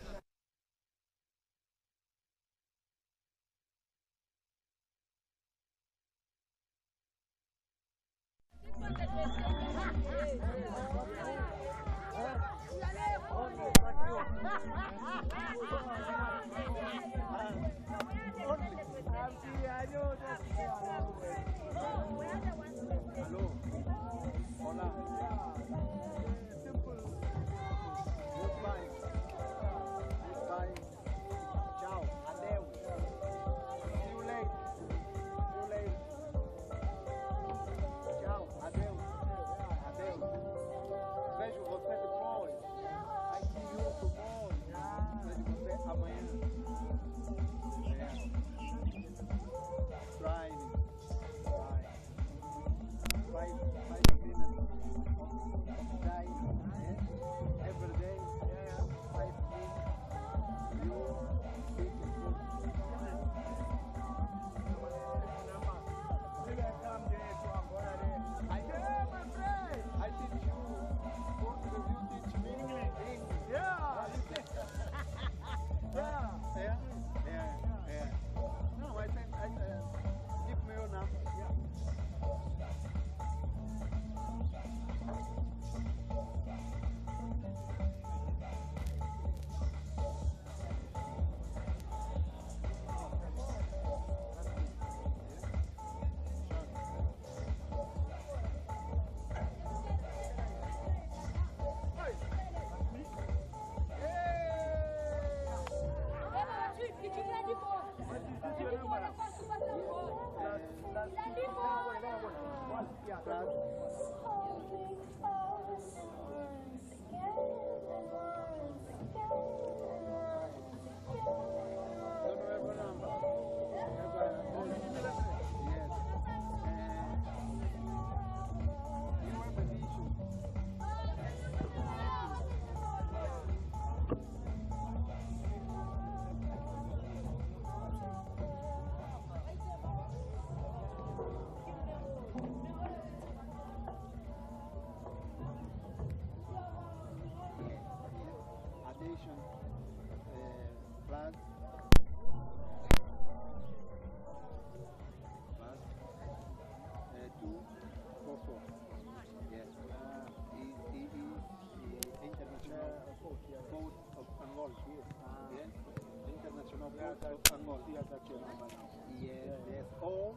Yes, all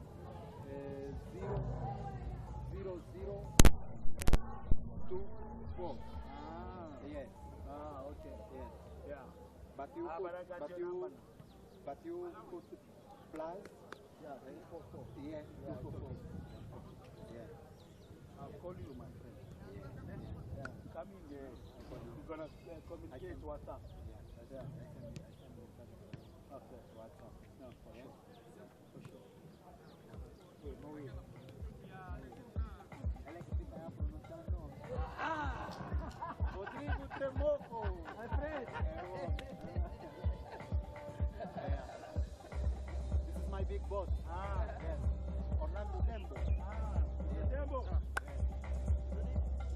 0, 0, 2, 4. Yes. Okay. Yes. but you put plus. Yeah, 244. Yeah, 244. Yeah. I'll call you, my friend. Yeah. Come in there. We're gonna communicate WhatsApp. Yeah. I can okay, WhatsApp. No, for sure. For sure. Wait, no way. I like to think I have pronunciation. Rodrigo Tremoco, my friend. This is my big boss. Yes. Orlando Dembo. Dembo.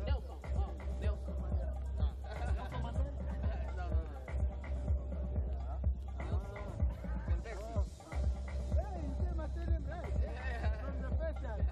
Nelson. Oh, Nelson. Nelson Mandela? No. Hey, you say my name right? Yeah. From the first time. Nice.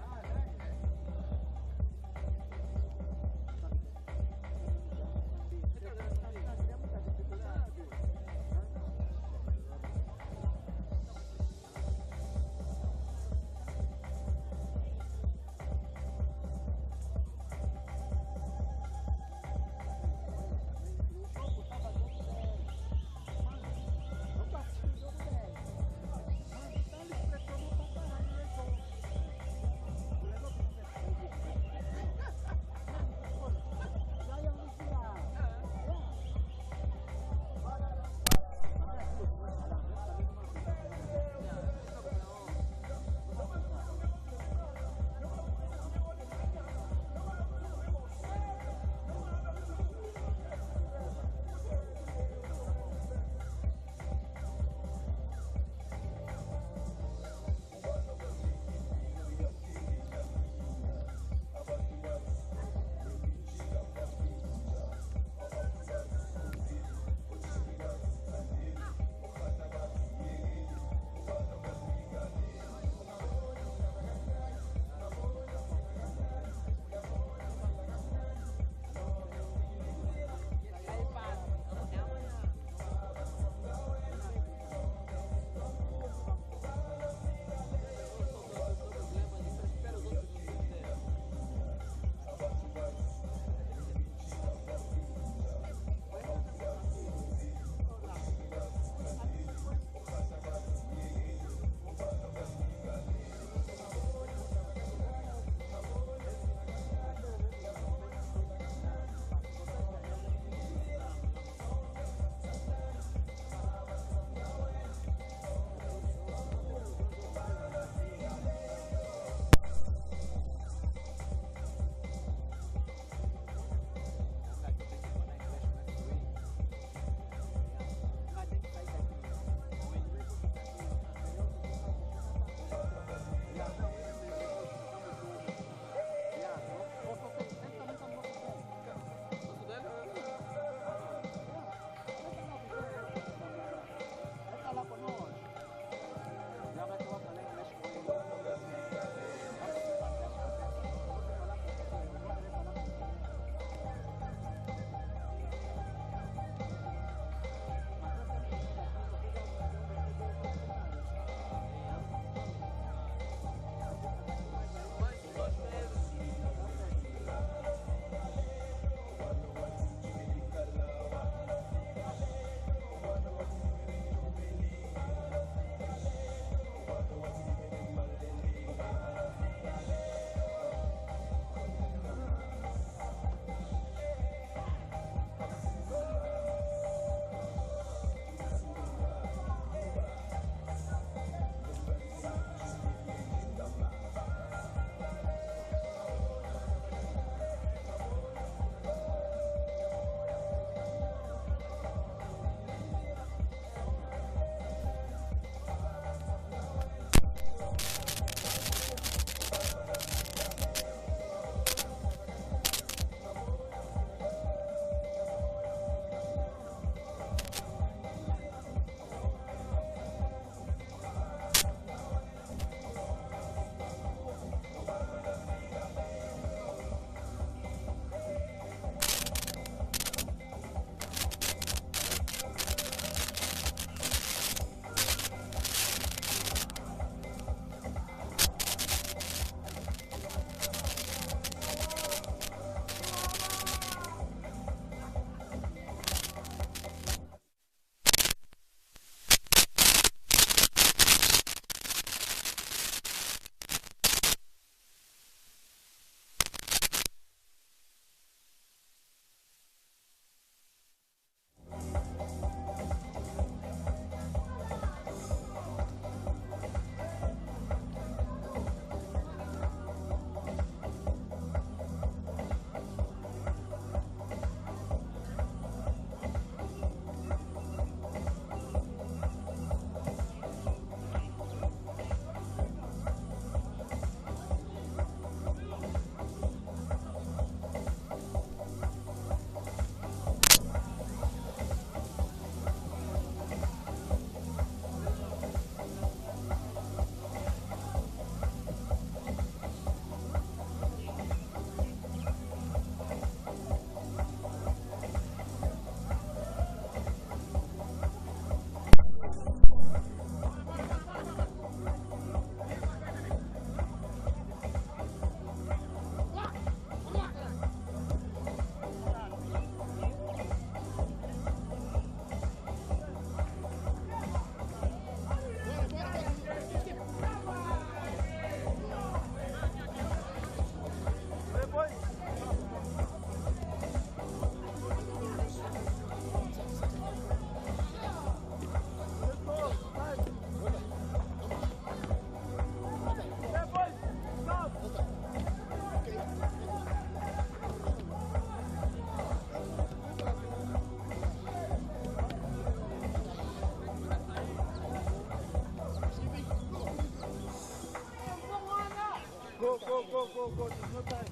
go, there's no time.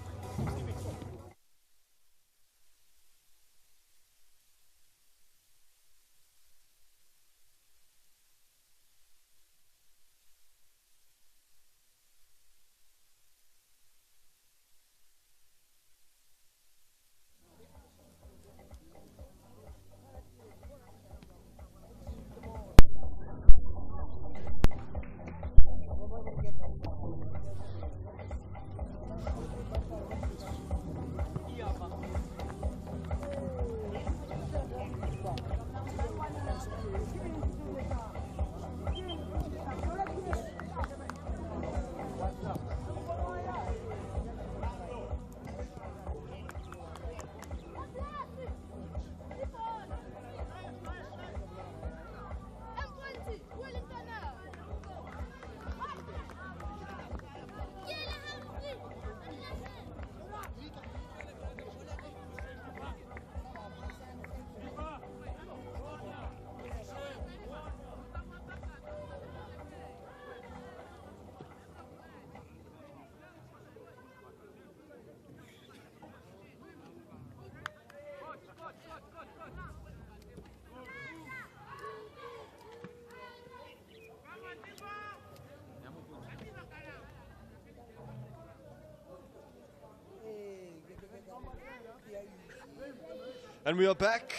And we are back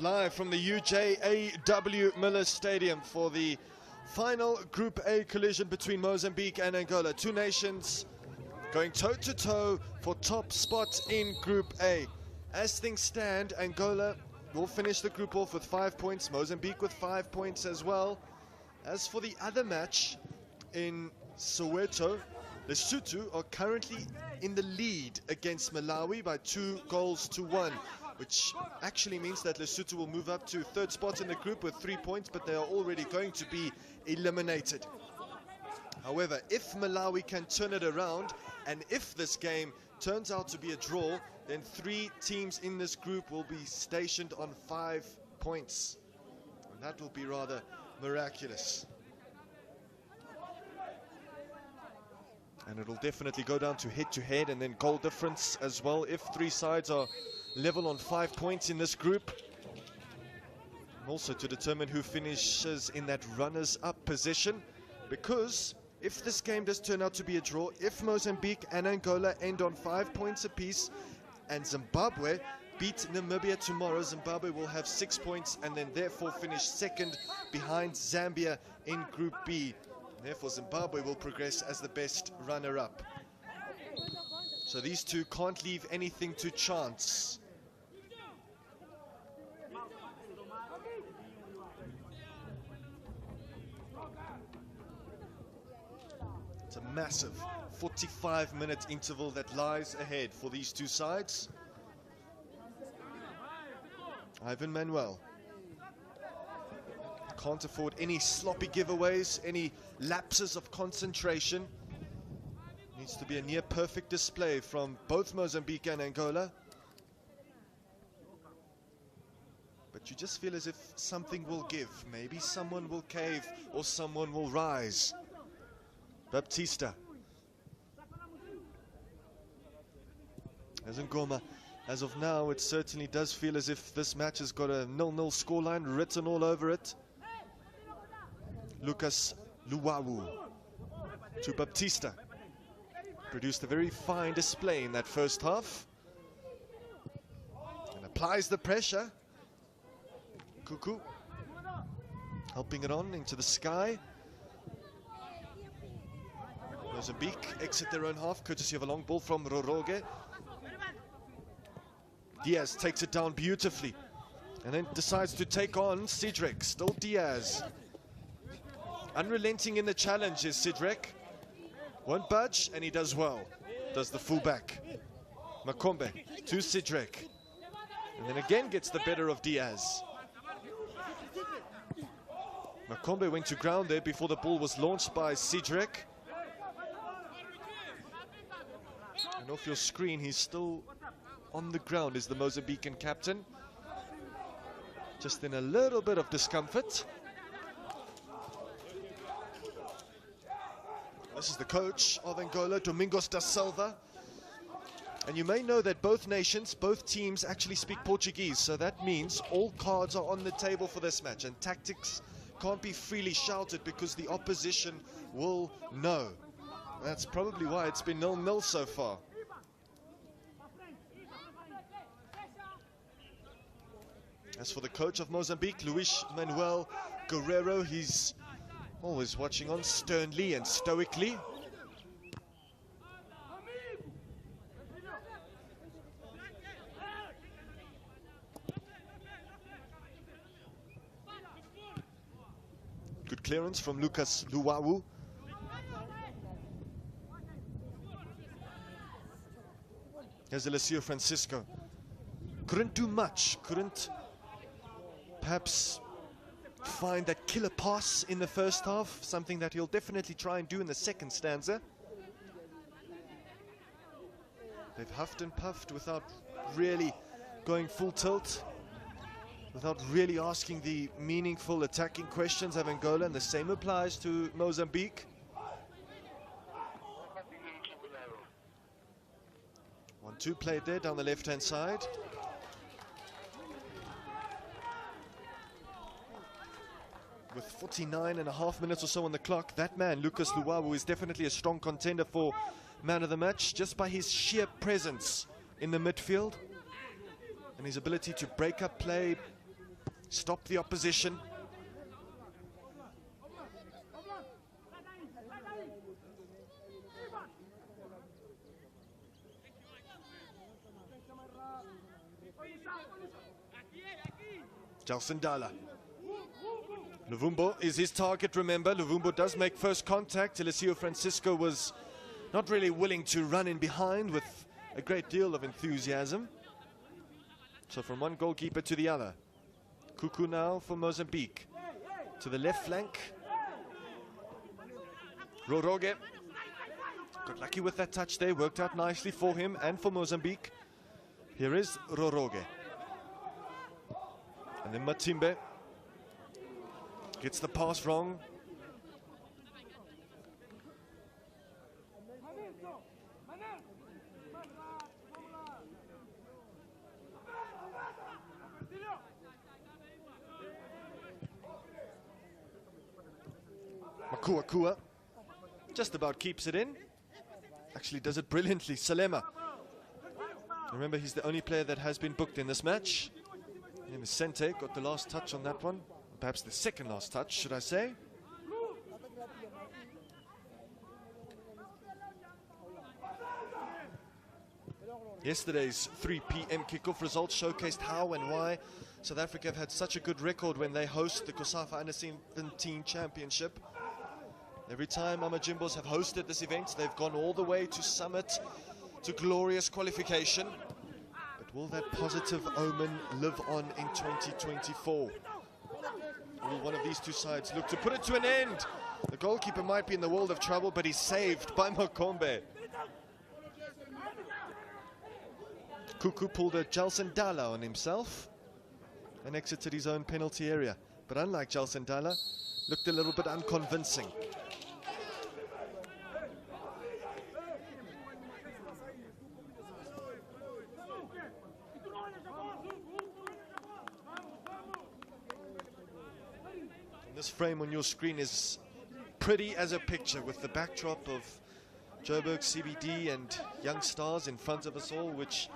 live from the UJAW Miller Stadium for the final Group A collision between Mozambique and Angola. Two nations going toe-to-toe for top spot in Group A. As things stand, Angola will finish the group off with 5 points, Mozambique with 5 points as well. As for the other match in Soweto, Lesotho are currently in the lead against Malawi by 2-1, which actually means that Lesotho will move up to third spot in the group with 3 points, but they are already going to be eliminated. However, if Malawi can turn it around, and if this game turns out to be a draw, then 3 teams in this group will be stationed on 5 points. And that will be rather miraculous. And it'll definitely go down to head-to-head and then goal difference as well if 3 sides are level on 5 points in this group. And also to determine who finishes in that runners-up position, because if this game does turn out to be a draw, if Mozambique and Angola end on 5 points apiece and Zimbabwe beat Namibia tomorrow, Zimbabwe will have 6 points and then therefore finish second behind Zambia in Group B. Therefore Zimbabwe will progress as the best runner-up. So these two can't leave anything to chance. It's a massive 45-minute interval that lies ahead for these two sides. Ivan Manuel can't afford any sloppy giveaways, any lapses of concentration. Needs to be a near perfect display from both Mozambique and Angola. But you just feel as if something will give. Maybe someone will cave or someone will rise. Baptista. As in Goma, as of now, it certainly does feel as if this match has got a 0-0 scoreline written all over it. Lucas Luwawu to Baptista. Produced a very fine display in that first half. And applies the pressure. Kuku helping it on into the sky. Mozambique exit their own half, courtesy of a long ball from Roroge. Diaz takes it down beautifully and then decides to take on Cedric. Still Diaz. Unrelenting in the challenge is Cedric. Won't budge, and he does well. Does the fullback. Makombe to Cedric. And then again gets the better of Diaz. Makombe went to ground there before the ball was launched by Cedric. And off your screen, he's still on the ground, is the Mozambican captain. Just in a little bit of discomfort. This is the coach of Angola, Domingos da Silva. And you may know that both nations, both teams actually speak Portuguese, so that means all cards are on the table for this match, and tactics can't be freely shouted because the opposition will know. That's probably why it's been 0-0 so far. As for the coach of Mozambique, Luis Manuel Guerrero, he's always watching on sternly and stoically. Good clearance from Lucas Luwawu. Here's Alessio Francisco. Couldn't do much, couldn't perhaps find that killer pass in the first half, something that he'll definitely try and do in the second stanza. They've huffed and puffed without really going full tilt, without really asking the meaningful attacking questions of Angola, and the same applies to Mozambique. 1-2 played there down the left-hand side. With 49.5 minutes or so on the clock, that man, Lucas Luwawu, is definitely a strong contender for man of the match, just by his sheer presence in the midfield and his ability to break up play, stop the opposition. Gelson Dala. Luvumbo is his target, remember. Luvumbo does make first contact. Alessio Francisco was not really willing to run in behind with a great deal of enthusiasm. So from one goalkeeper to the other. Cuckoo now for Mozambique. To the left flank. Roroge got lucky with that touch there. Worked out nicely for him and for Mozambique. Here is Roroge. And then Matimbe gets the pass wrong. Makua just about keeps it in. Actually does it brilliantly. Salema. Remember, he's the only player that has been booked in this match. And Sente got the last touch on that one. Perhaps the second last touch, should I say. Yesterday's 3 p.m. kickoff results showcased how and why South Africa have had such a good record when they host the COSAFA u17 Championship. Every time Amajimbos have hosted this event, they've gone all the way to summit, to glorious qualification. But will that positive omen live on in 2024? Will one of these two sides look to put it to an end? The goalkeeper might be in the world of trouble, but he's saved by Mokombe. Cuckoo pulled a Gelson Dala on himself and exited his own penalty area. But unlike Gelson Dala, looked a little bit unconvincing. This frame on your screen is pretty as a picture, with the backdrop of Joburg CBD and young stars in front of us all, which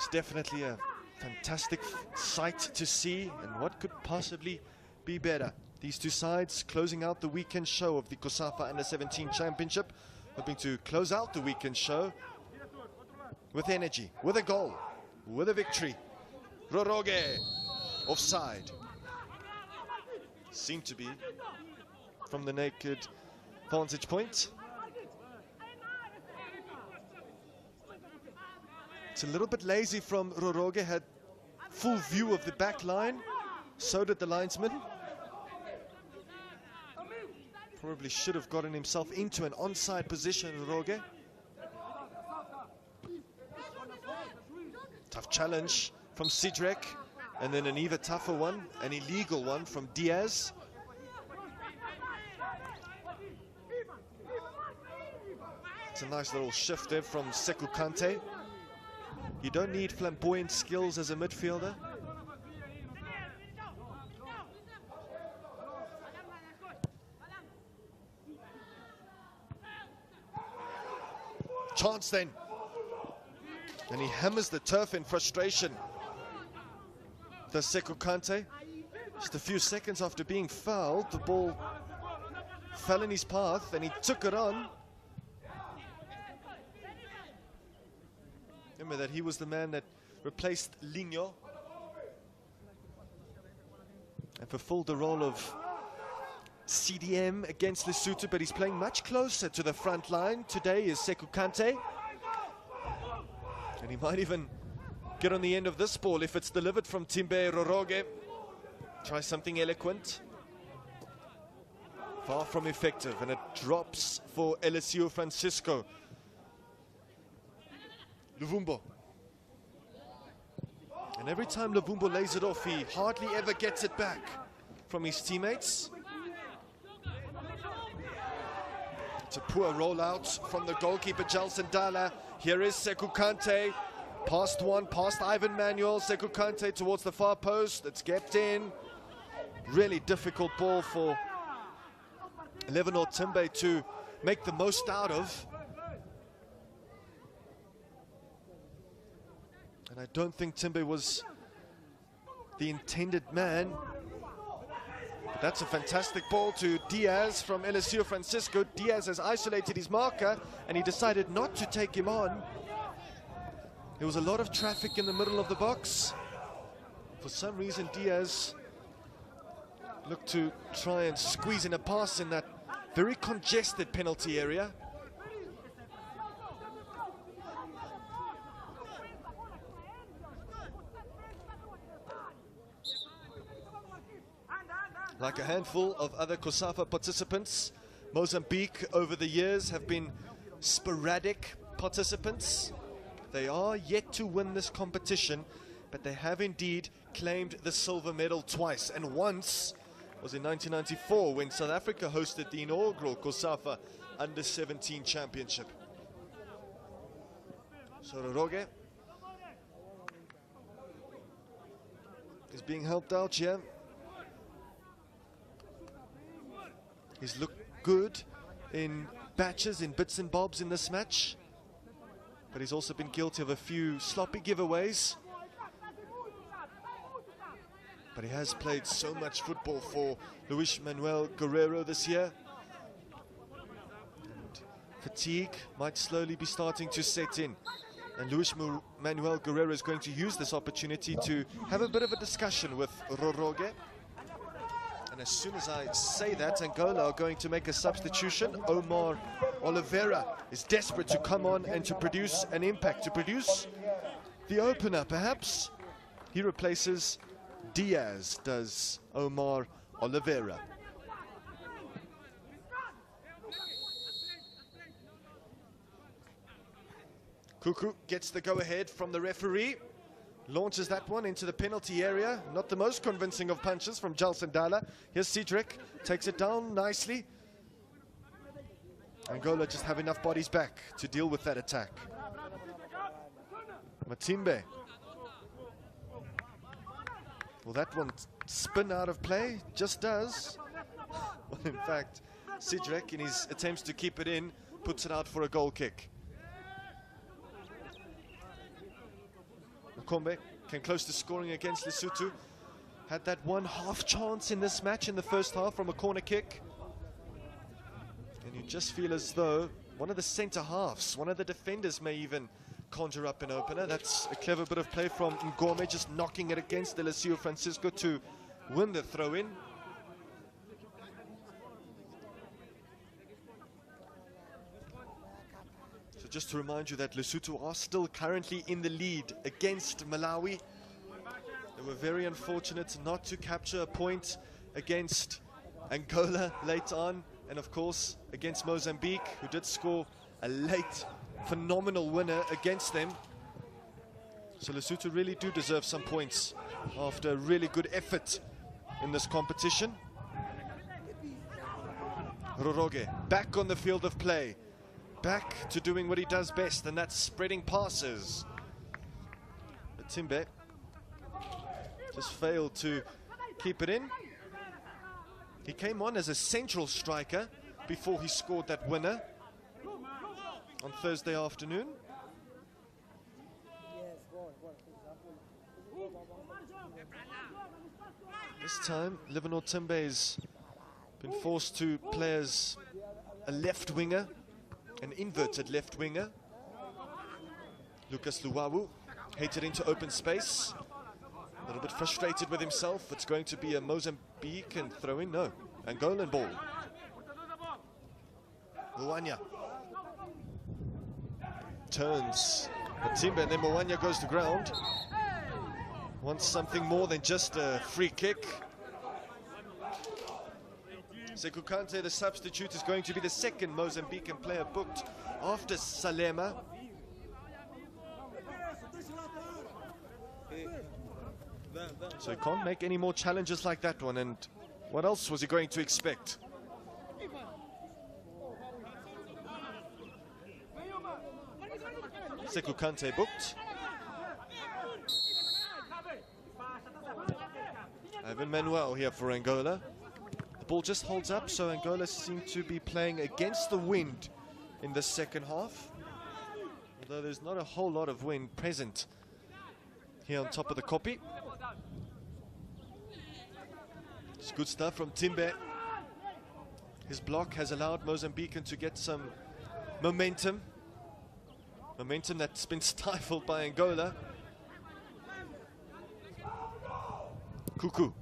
is definitely a fantastic sight to see. And what could possibly be better? These two sides closing out the weekend show of the COSAFA u17 Championship, hoping to close out the weekend show with energy, with a goal, with a victory. Roroge offside. Seemed to be from the naked vantage point. It's a little bit lazy from Roroge, had full view of the back line, so did the linesman. Probably should have gotten himself into an onside position, Roroge. Tough challenge from Sidrek. And then an even tougher one, an illegal one from Diaz. That's a nice little shift there from Sekou Kante. You don't need flamboyant skills as a midfielder. Chance then. And he hammers the turf in frustration. The Sekou Kante. Just a few seconds after being fouled, the ball fell in his path and he took it on. Remember that he was the man that replaced Ligno and fulfilled the role of CDM against Lesotho, but he's playing much closer to the front line today is Sekou Kante. And he might even get on the end of this ball if it's delivered from Timbe Roroge. Try something eloquent. Far from effective, and it drops for LSU Francisco. Luvumbo. And every time Luvumbo lays it off, he hardly ever gets it back from his teammates. It's a poor rollout from the goalkeeper, Gelson Dala. Here is Sekou Kante. Past one, past Ivan Manuel. Sekou Kante towards the far post. It's kept in. Really difficult ball for Levanor Timbe to make the most out of. And I don't think Timbe was the intended man. But that's a fantastic ball to Diaz from LSU Francisco. Diaz has isolated his marker and he decided not to take him on. There was a lot of traffic in the middle of the box. For some reason, Diaz looked to try and squeeze in a pass in that very congested penalty area. Like a handful of other COSAFA participants, Mozambique over the years have been sporadic participants. They are yet to win this competition, but they have indeed claimed the silver medal twice, and once was in 1994 when South Africa hosted the inaugural COSAFA under-17 championship. So Roroge is being helped out here. He's looked good in batches, in bits and bobs in this match, but he's also been guilty of a few sloppy giveaways. But he has played so much football for Luis Manuel Guerrero this year. And fatigue might slowly be starting to set in. And Luis Manuel Guerrero is going to use this opportunity to have a bit of a discussion with Roroge. And as soon as I say that, Angola are going to make a substitution. Omar Oliveira is desperate to come on and to produce an impact, to produce the opener, perhaps. He replaces Diaz, does Omar Oliveira. Kuku gets the go-ahead from the referee. Launches that one into the penalty area. Not the most convincing of punches from Gelson Dala. Here's Cedric, takes it down nicely. Angola just have enough bodies back to deal with that attack. Matimbe. Will that one spin out of play? Just does. Well, in fact, Cedric, in his attempts to keep it in, puts it out for a goal kick. Kombe came close to scoring against Lesotho. Had that one half chance in this match in the first half from a corner kick. And you just feel as though one of the centre halves, one of the defenders may even conjure up an opener. That's a clever bit of play from Ngome, just knocking it against the LSU Francisco to win the throw-in. So just to remind you that Lesotho are still currently in the lead against Malawi. They were very unfortunate not to capture a point against Angola late on, and of course against Mozambique, who did score a late phenomenal winner against them. So Lesotho really do deserve some points after a really good effort in this competition. Roroge back on the field of play. back to doing what he does best, and that's spreading passes. But Timbe just failed to keep it in. He came on as a central striker before he scored that winner on Thursday afternoon. This time, Livernoor Timbe's been forced to play as a left winger, an inverted left winger. Lucas Luwawu headed into open space. A little bit frustrated with himself. It's going to be a Mozambican throw-in. No, Angolan ball. Mwanya turns Matimbe, and then Mwanya goes to ground. Wants something more than just a free kick. Sekou Kante, the substitute, is going to be the second Mozambican player booked after Salema. So he can't make any more challenges like that one, and what else was he going to expect? Sekou Kante booked. Ivan Manuel here for Angola. The ball just holds up, so Angola seem to be playing against the wind in the second half. Although there's not a whole lot of wind present here on top of the copy. It's good stuff from Timbe. His block has allowed Mozambican to get some momentum. Momentum that's been stifled by Angola. Cuckoo.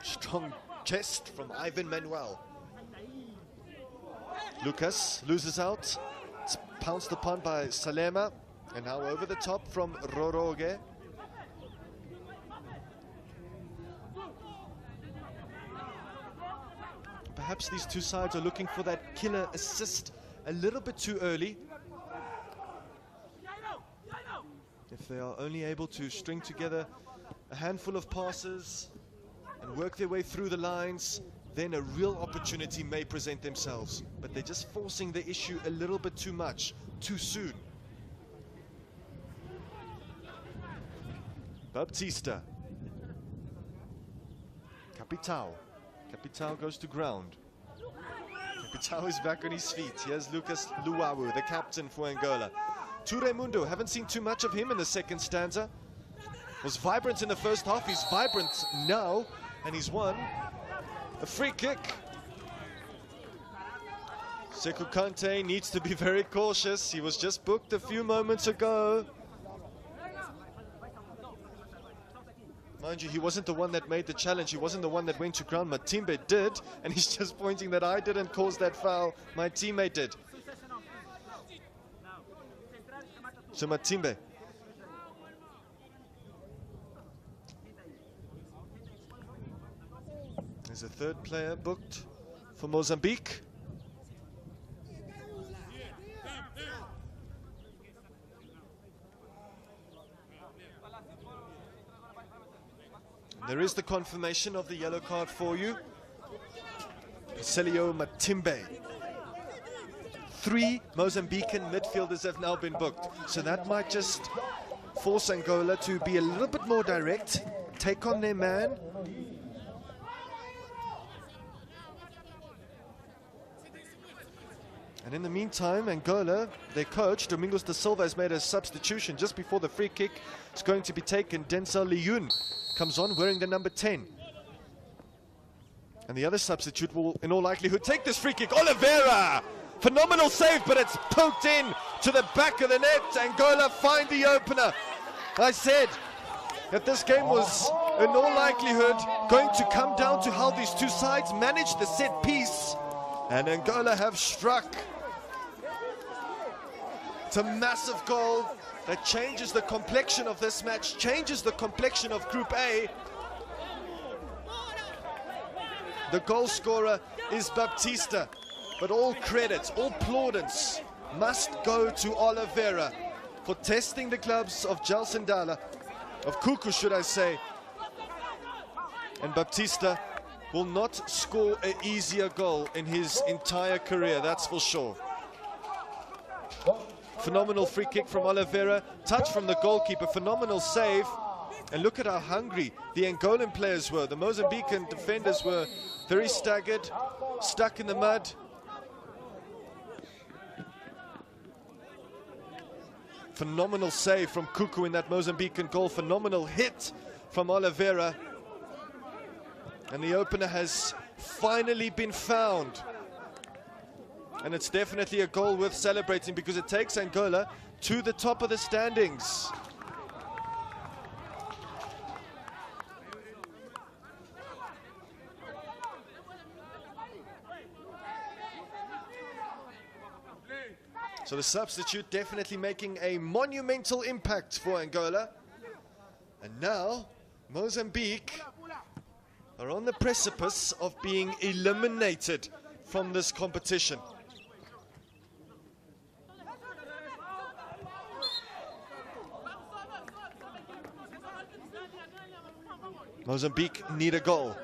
Strong chest from Ivan Manuel. Lucas loses out. It's pounced upon by Salema. And now over the top from Roroge. Perhaps these two sides are looking for that killer assist a little bit too early. If they are only able to string together a handful of passes and work their way through the lines, then a real opportunity may present themselves. But they're just forcing the issue a little bit too much, too soon. Baptista. Capitao. Capitao goes to ground. Capitao is back on his feet. Here's Lucas Luwawu, the captain for Angola. Ture Mundo, haven't seen too much of him in the second stanza. Was vibrant in the first half, he's vibrant now, and he's won a free kick. Sekou Kante needs to be very cautious. He was just booked a few moments ago. Mind you, he wasn't the one that made the challenge. He wasn't the one that went to ground. Matimbe did, and he's just pointing that I didn't cause that foul. My teammate did. So Matimbe. There's a third player booked for Mozambique. There is the confirmation of the yellow card for you. Celio Matimbe. 3 Mozambican midfielders have now been booked. So that might just force Angola to be a little bit more direct, take on their man. And in the meantime, Angola, their coach, Domingos da Silva, has made a substitution just before the free kick is going to be taken. Denzel Liyun comes on wearing the number 10. And the other substitute will, in all likelihood, take this free kick. Oliveira! Phenomenal save, but it's poked in to the back of the net. Angola find the opener. I said that this game was, in all likelihood, going to come down to how these two sides manage the set piece. And Angola have struck. It's a massive goal that changes the complexion of this match, changes the complexion of Group A. The goal scorer is Baptista, but all credits, all plaudits must go to Oliveira for testing the gloves of Jalsindala, of Cuckoo should I say. And Baptista will not score an easier goal in his entire career, that's for sure. Phenomenal free kick from Oliveira, touch from the goalkeeper, phenomenal save. And look at how hungry the Angolan players were. The Mozambican defenders were very staggered, stuck in the mud. Phenomenal save from Cuckoo in that Mozambican goal. Phenomenal hit from Oliveira. And the opener has finally been found. And it's definitely a goal worth celebrating because it takes Angola to the top of the standings. So the substitute definitely making a monumental impact for Angola. And now Mozambique are on the precipice of being eliminated from this competition. Mozambique need a goal.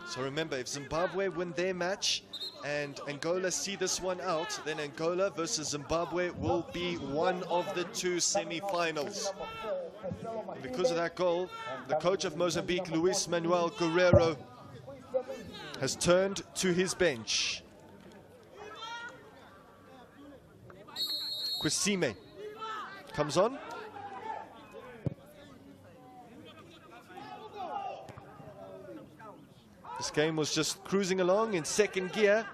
So remember, if Zimbabwe win their match and Angola see this one out, then Angola versus Zimbabwe will be one of the two semi-finals. Because of that goal, the coach of Mozambique, Luis Manuel Guerreiro, has turned to his bench. Quisime comes on. This game was just cruising along in second gear,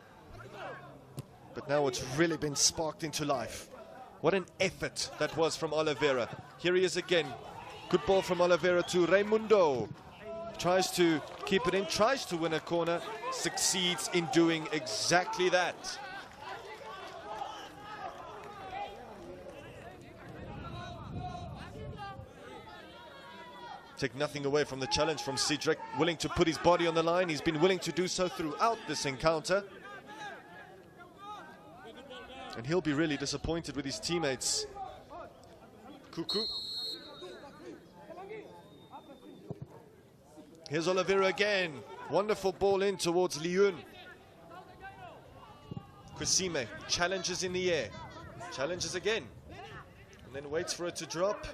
but now it's really been sparked into life. What an effort that was from Oliveira. Here he is again. Good ball from Oliveira to Raimundo. Tries to keep it in, tries to win a corner, succeeds in doing exactly that. Take nothing away from the challenge from Cedric, willing to put his body on the line. He's been willing to do so throughout this encounter. And he'll be really disappointed with his teammates. Cuckoo. Here's Oliveira again. Wonderful ball in towards Liyun. Quisime challenges in the air. Challenges again. And then waits for it to drop.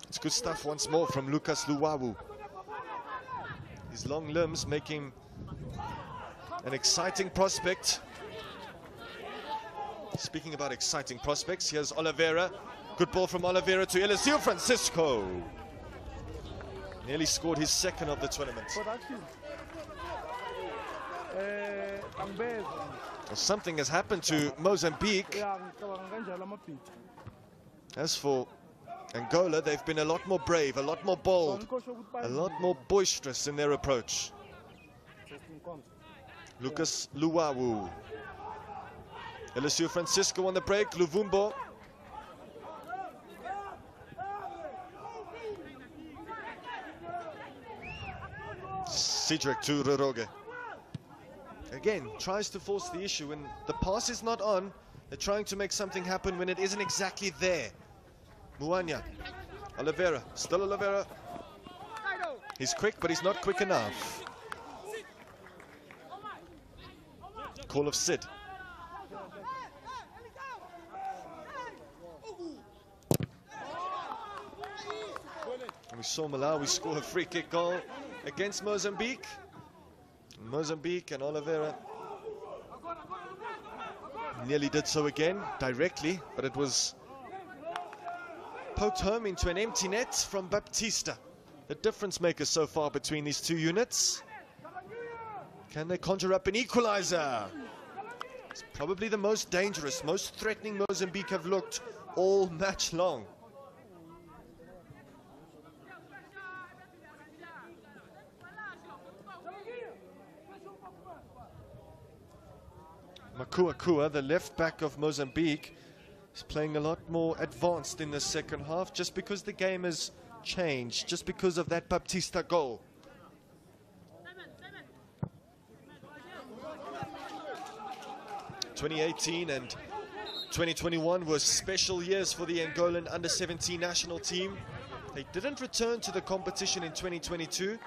It's good stuff once more from Lucas Luwawu. His long limbs make him an exciting prospect. Speaking about exciting prospects, here's Oliveira. Good ball from Oliveira to Eliseo Francisco. Nearly scored his second of the tournament. Well, something has happened to Mozambique. As for Angola, they've been a lot more brave, a lot more bold, a lot more boisterous in their approach. Lucas Luwawu. Eliseo Francisco on the break, Luvumbo. Cedric to Roroge. Again, tries to force the issue. When the pass is not on, they're trying to make something happen when it isn't exactly there. Muanya, Oliveira, still Oliveira. He's quick, but he's not quick enough. Call of Sid. And we saw Malawi score a free kick goal against Mozambique. Mozambique and Oliveira nearly did so again, directly, but it was poked home into an empty net from Baptista. The difference maker so far between these two units. Can they conjure up an equalizer? It's probably the most dangerous, most threatening Mozambique have looked all match long. Makuakua, the left back of Mozambique, is playing a lot more advanced in the second half just because the game has changed, just because of that Baptista goal. (2018) and 2021 were special years for the Angolan under-17 national team. They didn't return to the competition in 2022,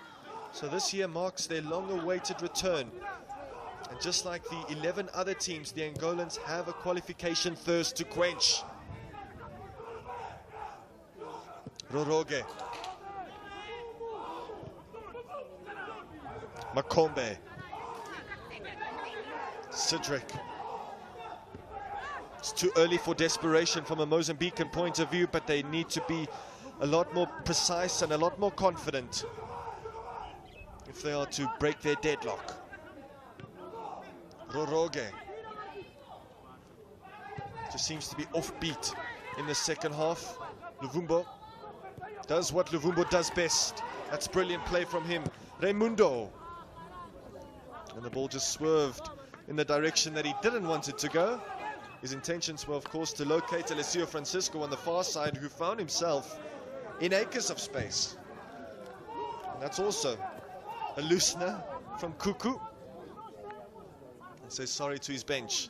so this year marks their long-awaited return. And just like the 11 other teams, the Angolans have a qualification thirst to quench. Roroge. Makombe. Cedric. It's too early for desperation from a Mozambican point of view, but they need to be a lot more precise and a lot more confident if they are to break their deadlock. Roroge just seems to be offbeat in the second half. Luvumbo does what Luvumbo does best. That's brilliant play from him. Raimundo. And the ball just swerved in the direction that he didn't want it to go. His intentions were, of course, to locate Alessio Francisco on the far side, who found himself in acres of space. And that's also a loosener from Cuckoo. And says sorry to his bench.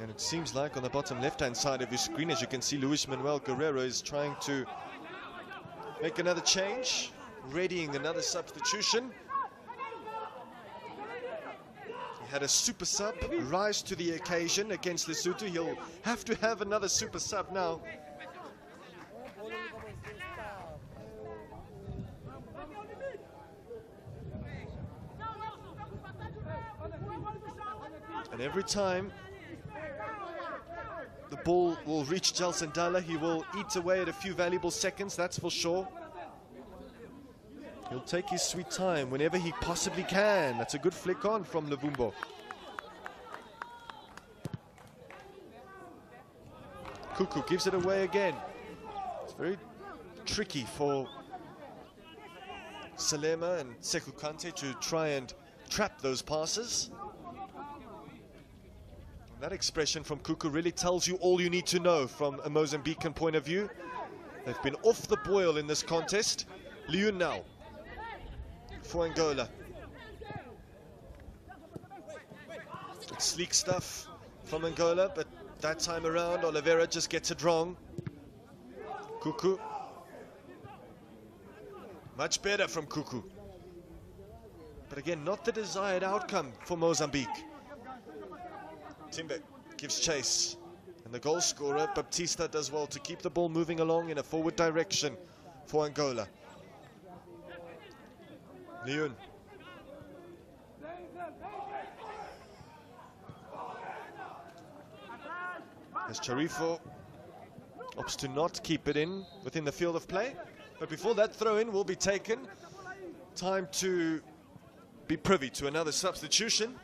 And it seems like on the bottom left-hand side of your screen, as you can see, Luis Manuel Guerrero is trying to make another change, readying another substitution. He had a super sub rise to the occasion against Lesotho. He'll have to have another super sub now. And every time the ball will reach Gelson Dalla, he will eat away at a few valuable seconds, that's for sure. He'll take his sweet time whenever he possibly can. That's a good flick on from Luvumbo. Cuckoo gives it away again. It's very tricky for Salema and Sekou Kante to try and trap those passes. That expression from Cuckoo really tells you all you need to know from a Mozambican point of view. They've been off the boil in this contest. Liu now for Angola. It's sleek stuff from Angola, but that time around Oliveira just gets it wrong. Cuckoo. Much better from Cuckoo. But again, not the desired outcome for Mozambique. Timbe gives chase, and the goal scorer Baptista does well to keep the ball moving along in a forward direction for Angola. Leon. As Charifo opts to not keep it in within the field of play, but before that throw-in will be taken, time to be privy to another substitution.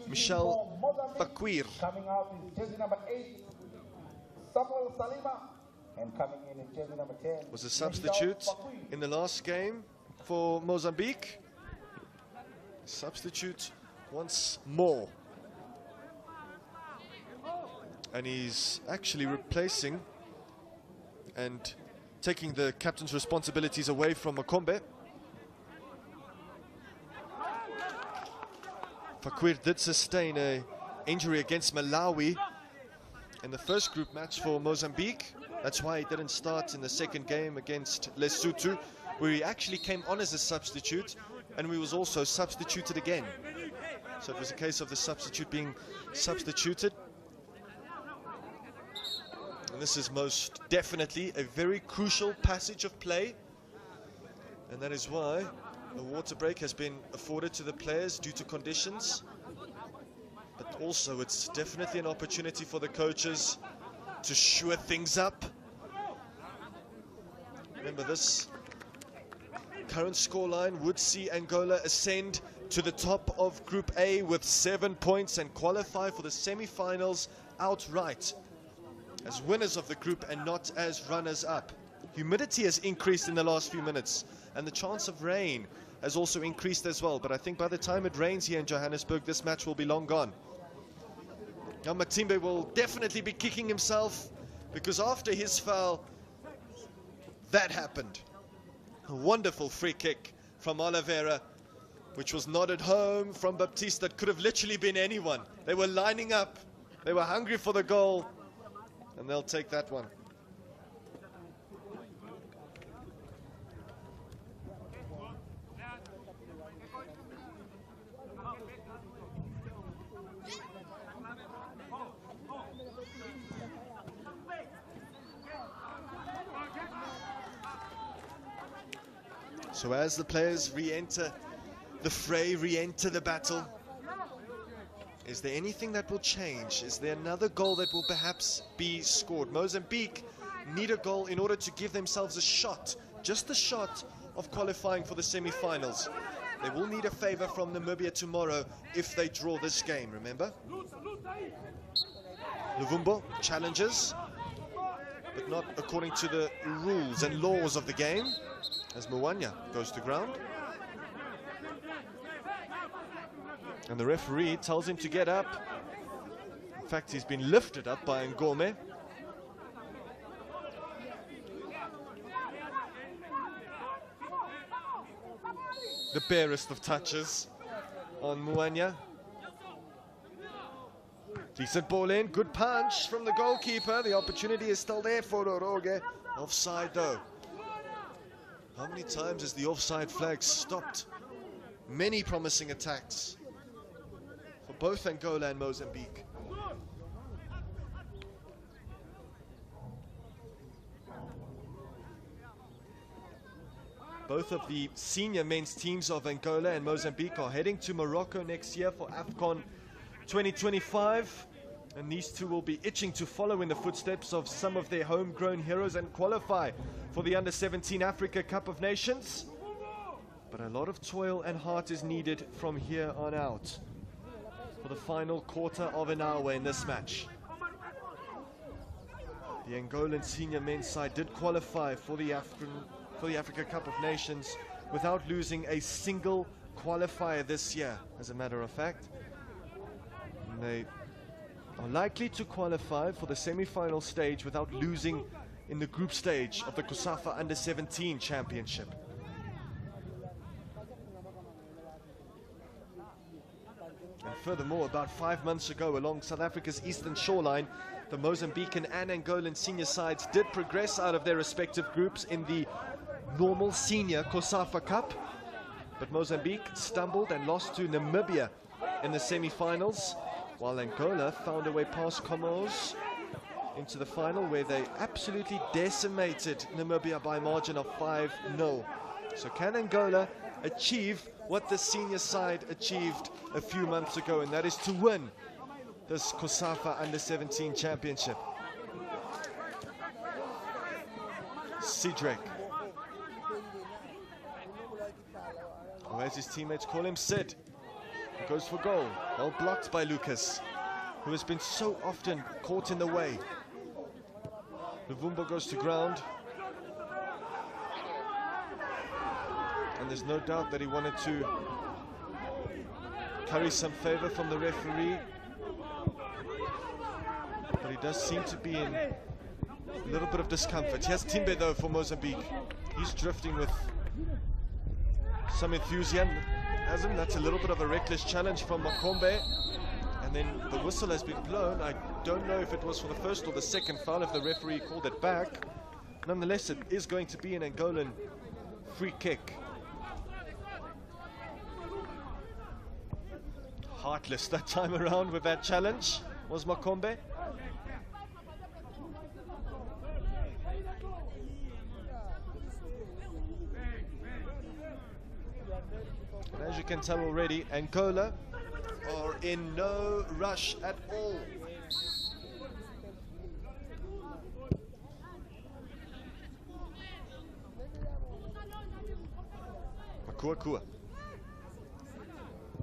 Michel Fakwir coming out in jersey number 8, Samuel Salima, and coming in jersey number 10 was a substitute in the last game for Mozambique. Substitute once more, and he's actually replacing and taking the captain's responsibilities away from Makombe. Fakwir did sustain an injury against Malawi in the first group match for Mozambique. That's why he didn't start in the second game against Lesotho, where he actually came on as a substitute, and he was also substituted again. So it was a case of the substitute being substituted. And this is most definitely a very crucial passage of play, and that is why a water break has been afforded to the players due to conditions, but also it's definitely an opportunity for the coaches to shore things up. Remember, this current scoreline would see Angola ascend to the top of Group A with 7 points and qualify for the semi-finals outright as winners of the group and not as runners-up. Humidity has increased in the last few minutes, and the chance of rain has also increased as well. But I think by the time it rains here in Johannesburg, this match will be long gone. Now Matimbe will definitely be kicking himself, because after his foul, that happened. A wonderful free kick from Oliveira, which was nodded home from Baptista. That could have literally been anyone. They were lining up. They were hungry for the goal, and they'll take that one. So as the players re-enter the fray, re-enter the battle, is there anything that will change? Is there another goal that will perhaps be scored? Mozambique need a goal in order to give themselves a shot, just a shot of qualifying for the semi-finals. They will need a favor from Namibia tomorrow if they draw this game, remember? Luvumbo challenges, but not according to the rules and laws of the game, as Mwanya goes to ground. And the referee tells him to get up. In fact, he's been lifted up by Ngome. The barest of touches on Mwanya. Decent ball in, good punch from the goalkeeper. The opportunity is still there for Roroge. Offside though. How many times has the offside flag stopped many promising attacks for both Angola and Mozambique? Both of the senior men's teams of Angola and Mozambique are heading to Morocco next year for AFCON 2025. And these two will be itching to follow in the footsteps of some of their homegrown heroes and qualify for the Under-17 Africa Cup of Nations. But a lot of toil and heart is needed from here on out for the final quarter of an hour in this match. The Angolan senior men's side did qualify for the Africa Cup of Nations without losing a single qualifier this year, as a matter of fact. And they are likely to qualify for the semi-final stage without losing in the group stage of the COSAFA Under-17 Championship. And furthermore, about 5 months ago, along South Africa's eastern shoreline, the Mozambican and Angolan senior sides did progress out of their respective groups in the normal senior COSAFA Cup. But Mozambique stumbled and lost to Namibia in the semi-finals, while Angola found a way past Comoros into the final, where they absolutely decimated Namibia by a margin of 5-0. So can Angola achieve what the senior side achieved a few months ago, and that is to win this COSAFA Under-17 Championship? Cedric, or as his teammates call him, Sid, goes for goal. Well blocked by Lucas, who has been so often caught in the way. Luvumbo goes to ground. And there's no doubt that he wanted to curry some favor from the referee. But he does seem to be in a little bit of discomfort. He has Timbe though for Mozambique. He's drifting with some enthusiasm. That's a little bit of a reckless challenge from Makombe. And then the whistle has been blown. I don't know if it was for the first or the second foul, if the referee called it back. Nonetheless, it is going to be an Angolan free kick. Heartless that time around with that challenge was Makombe. And as you can tell already, Angola are in no rush at all. Makua.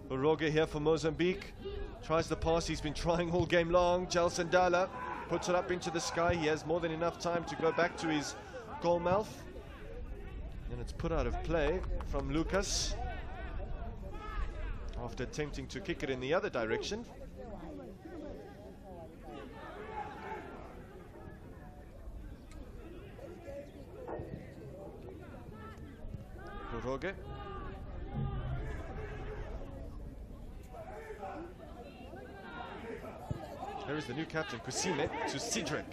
Uroge here for Mozambique. Tries the pass he's been trying all game long. Gelson Dala puts it up into the sky. He has more than enough time to go back to his goal mouth. And it's put out of play from Lucas after attempting to kick it in the other direction. Uroge There is the new captain, Kusime, to Cedric.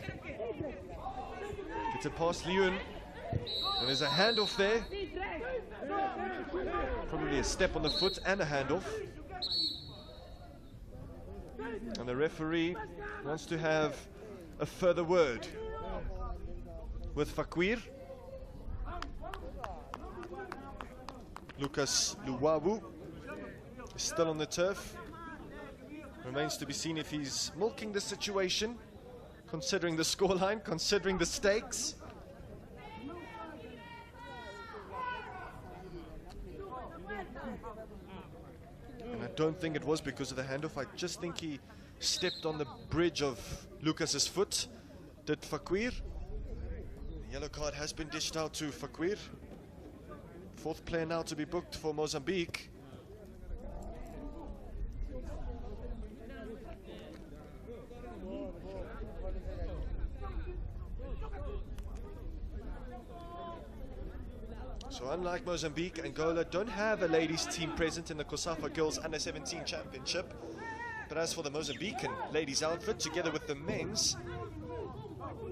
Gets it past Leon. And there's a handoff there. Probably a step on the foot and a handoff. And the referee wants to have a further word with Fakwir. Lucas Luwawu is still on the turf. Remains to be seen if he's milking the situation, considering the scoreline, considering the stakes. And I don't think it was because of the handoff. I just think he stepped on the bridge of Lucas's foot. Did Fakwir. The yellow card has been dished out to Fakwir. Fourth player now to be booked for Mozambique. So unlike Mozambique, Angola don't have a ladies team present in the COSAFA Girls Under-17 Championship. But as for the Mozambican ladies outfit, together with the men's,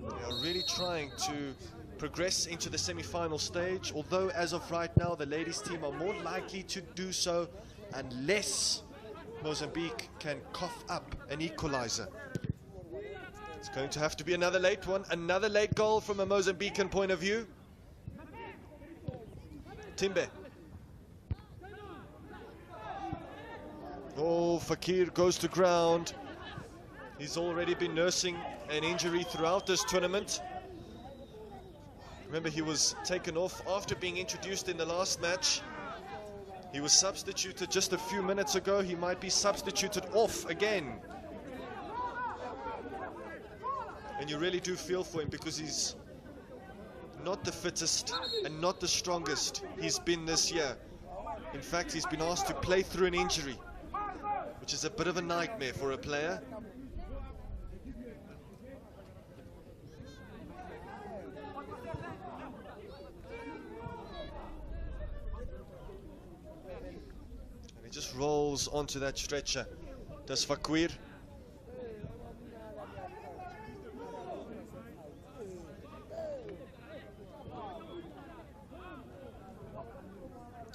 they are really trying to progress into the semi-final stage, although as of right now the ladies team are more likely to do so unless Mozambique can cough up an equalizer. It's going to have to be another late one, another late goal from a Mozambican point of view. Timbe. Oh, Fakir goes to ground. He's already been nursing an injury throughout this tournament. Remember, he was taken off after being introduced in the last match. He was substituted just a few minutes ago. He might be substituted off again. And you really do feel for him because he's not the fittest and not the strongest he's been this year. In fact, he's been asked to play through an injury, which is a bit of a nightmare for a player. Just rolls onto that stretcher. Does Fakwir.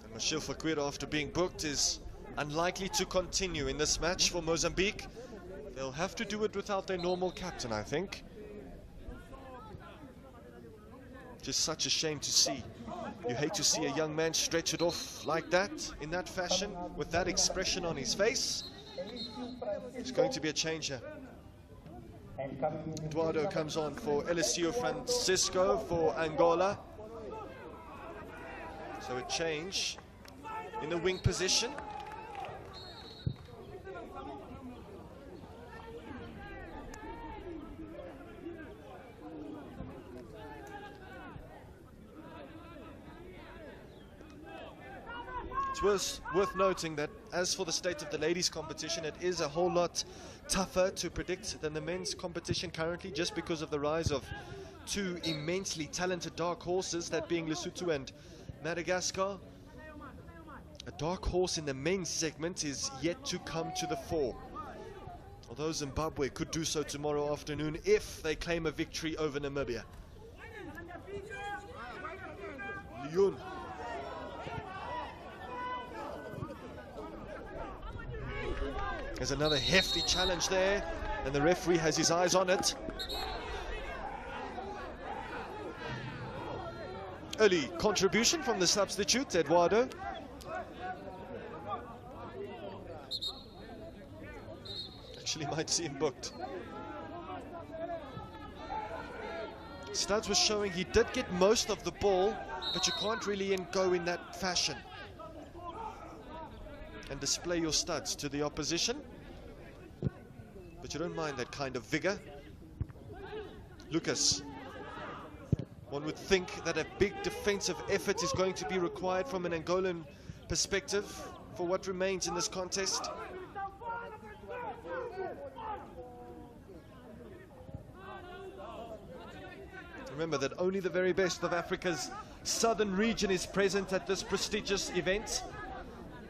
And Michel Fakwir, after being booked, is unlikely to continue in this match for Mozambique. They'll have to do it without their normal captain, I think. Just such a shame to see. You hate to see a young man stretch it off like that, in that fashion, with that expression on his face. It's going to be a change here. Eduardo comes on for Eliseo Francisco for Angola. So a change in the wing position. It's worth noting that as for the state of the ladies competition, it is a whole lot tougher to predict than the men's competition currently, just because of the rise of two immensely talented dark horses, that being Lesotho and Madagascar. A dark horse in the men's segment is yet to come to the fore, although Zimbabwe could do so tomorrow afternoon if they claim a victory over Namibia. Leon. There's another hefty challenge there, and the referee has his eyes on it. Early contribution from the substitute, Eduardo. Actually might see him booked. Studs was showing he did get most of the ball, but you can't really go in that fashion and display your studs to the opposition, but you don't mind that kind of vigor. Lucas, one would think that a big defensive effort is going to be required from an Angolan perspective for what remains in this contest. Remember that only the very best of Africa's southern region is present at this prestigious event.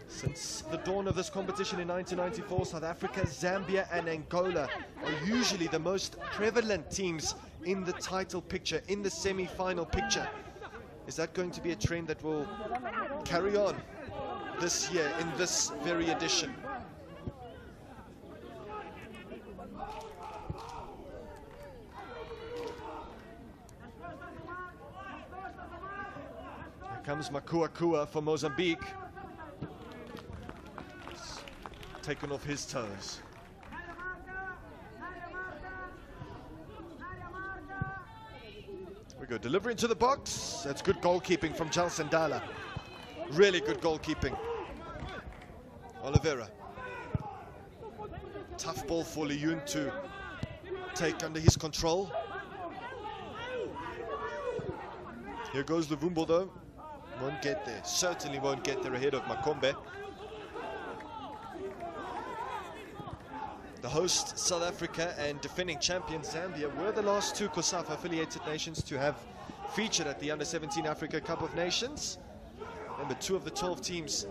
Since the dawn of this competition in 1994, South Africa, Zambia and Angola are usually the most prevalent teams in the title picture, in the semi-final picture. Is that going to be a trend that will carry on this year in this very edition? Here comes Makuakua for Mozambique. Taken off his toes. We go, delivery into the box. That's good goalkeeping from Gelson Dala. Really good goalkeeping. Oliveira. Tough ball for Liyun to take under his control. Here goes Luvumbo though. Won't get there. Certainly won't get there ahead of Makombe. The host, South Africa, and defending champion Zambia were the last two COSAFA affiliated nations to have featured at the Under-17 Africa Cup of Nations. Remember, 2 of the 12 teams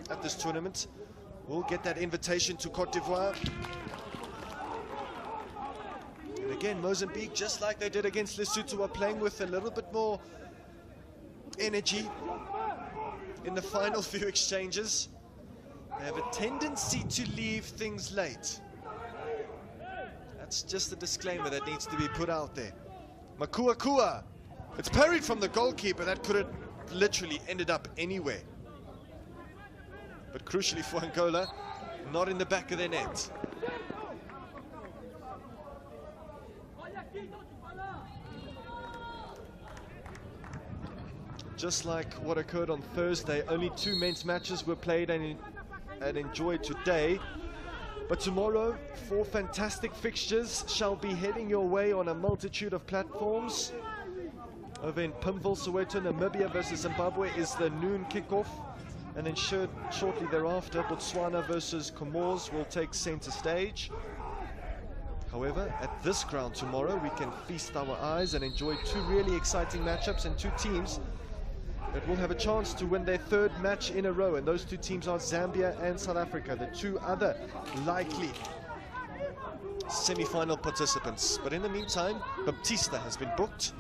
at this tournament will get that invitation to Cote d'Ivoire. And again, Mozambique, just like they did against Lesotho, are playing with a little bit more energy in the final few exchanges. They have a tendency to leave things late. That's just a disclaimer that needs to be put out there. Makuakua. It's parried from the goalkeeper. That could have literally ended up anywhere. But crucially for Angola, not in the back of their net. Just like what occurred on Thursday, only 2 men's matches were played and enjoyed today. But tomorrow, 4 fantastic fixtures shall be heading your way on a multitude of platforms. Over in Pimville, Soweto, Namibia versus Zimbabwe is the noon kickoff. And then shortly thereafter, Botswana versus Comores will take center stage. However, at this ground tomorrow, we can feast our eyes and enjoy 2 really exciting matchups and 2 teams that will have a chance to win their 3rd match in a row, and those 2 teams are Zambia and South Africa, the 2 other likely semi-final participants. But in the meantime, Baptista has been booked.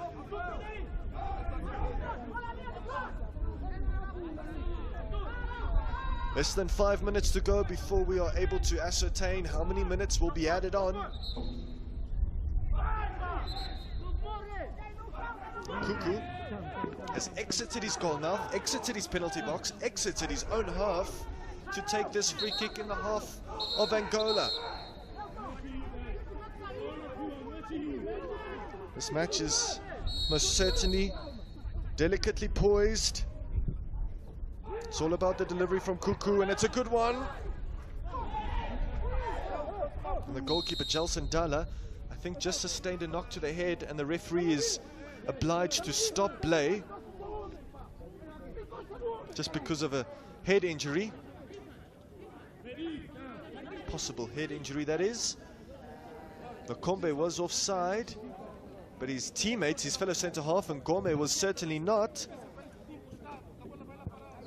Less than 5 minutes to go before we are able to ascertain how many minutes will be added on. Cuckoo has exited his goal now, exited his penalty box, exited his own half to take this free kick in the half of Angola. This match is most certainly delicately poised. It's all about the delivery from Cuckoo, and it's a good one. And the goalkeeper, Gelson Dala, I think just sustained a knock to the head, and the referee is obliged to stop play just because of a head injury. Possible head injury, that is. Makombe was offside, but his teammates, his fellow centre-half, and Ngome was certainly not.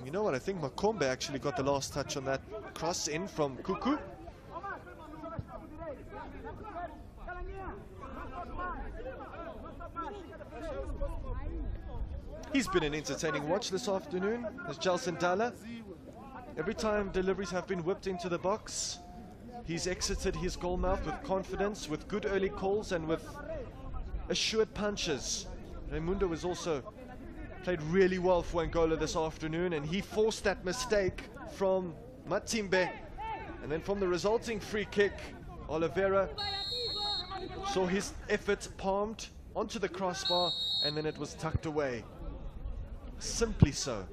You know what, I think Makombe actually got the last touch on that cross in from Cuckoo. He's been an entertaining watch this afternoon, as Gelson Dala. Every time deliveries have been whipped into the box, he's exited his goal mouth with confidence, with good early calls and with assured punches. Raimundo was also played really well for Angola this afternoon, and he forced that mistake from Matimbe. And then from the resulting free kick, Oliveira saw his effort palmed onto the crossbar, and then it was tucked away. Simply so.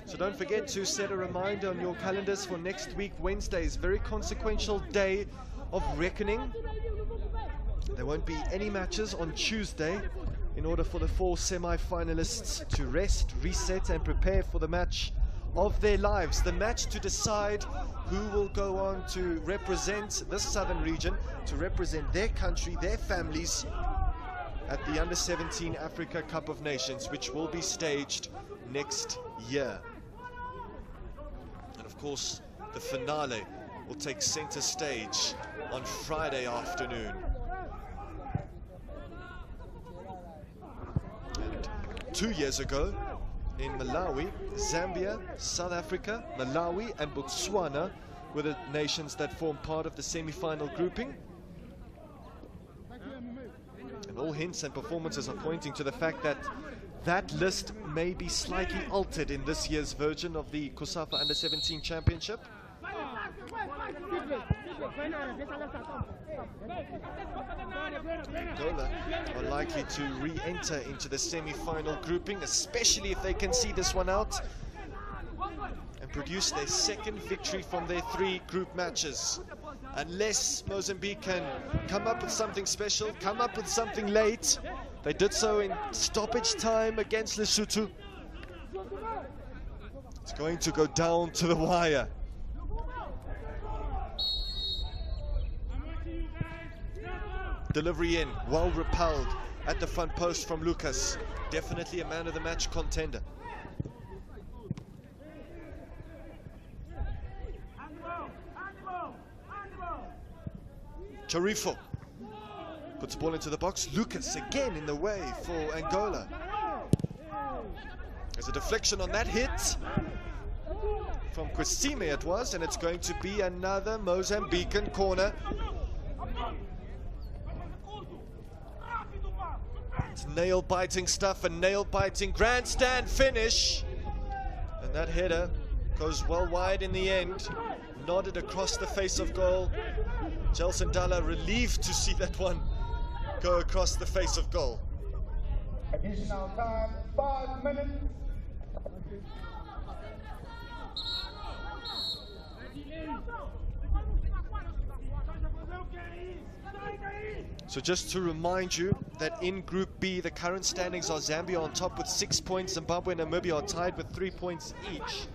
So don't forget to set a reminder on your calendars for next week, Wednesday's very consequential day of reckoning. There won't be any matches on Tuesday in order for the 4 semi-finalists to rest, reset and prepare for the match of their lives. The match to decide who will go on to represent this southern region, to represent their country, their families at the Under-17 Africa Cup of Nations, which will be staged next year. And of course, the finale will take center stage on Friday afternoon. And 2 years ago, in Malawi, Zambia, South Africa, Malawi and Botswana were the nations that formed part of the semi-final grouping. And all hints and performances are pointing to the fact that that list may be slightly altered in this year's version of the COSAFA Under-17 Championship. Angola are likely to re-enter into the semi-final grouping, especially if they can see this one out and produce their second victory from their 3 group matches. Unless Mozambique can come up with something special, come up with something late. They did so in stoppage time against Lesotho. It's going to go down to the wire. Delivery in, well repelled at the front post from Lucas. Definitely a man of the match contender. Charifo puts the ball into the box. Lucas again in the way for Angola. There's a deflection on that hit from Kwesime it was, and it's going to be another Mozambican corner. It's nail-biting stuff, a nail-biting grandstand finish. And that header goes well wide in the end. Nodded across the face of goal. Gelson Dalla relieved to see that one go across the face of goal. Additional time, 5 minutes. So just to remind you that in Group B, the current standings are Zambia on top with 6 points, Zimbabwe and Namibia are tied with 3 points each.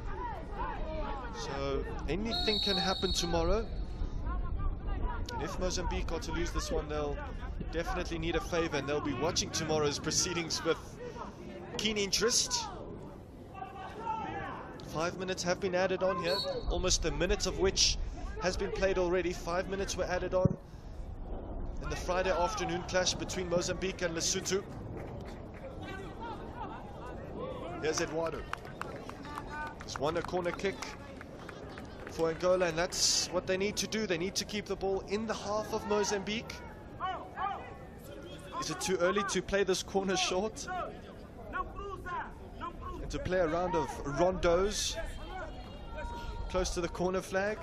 So anything can happen tomorrow. And if Mozambique are to lose this one, they'll definitely need a favor, and they'll be watching tomorrow's proceedings with keen interest. 5 minutes have been added on here, almost a minute of which has been played already. 5 minutes were added on in the Friday afternoon clash between Mozambique and Lesotho. Here's Eduardo. He's won a corner kick for Angola, and that's what they need to do. They need to keep the ball in the half of Mozambique. Is it too early to play this corner short and to play a round of rondos close to the corner flag?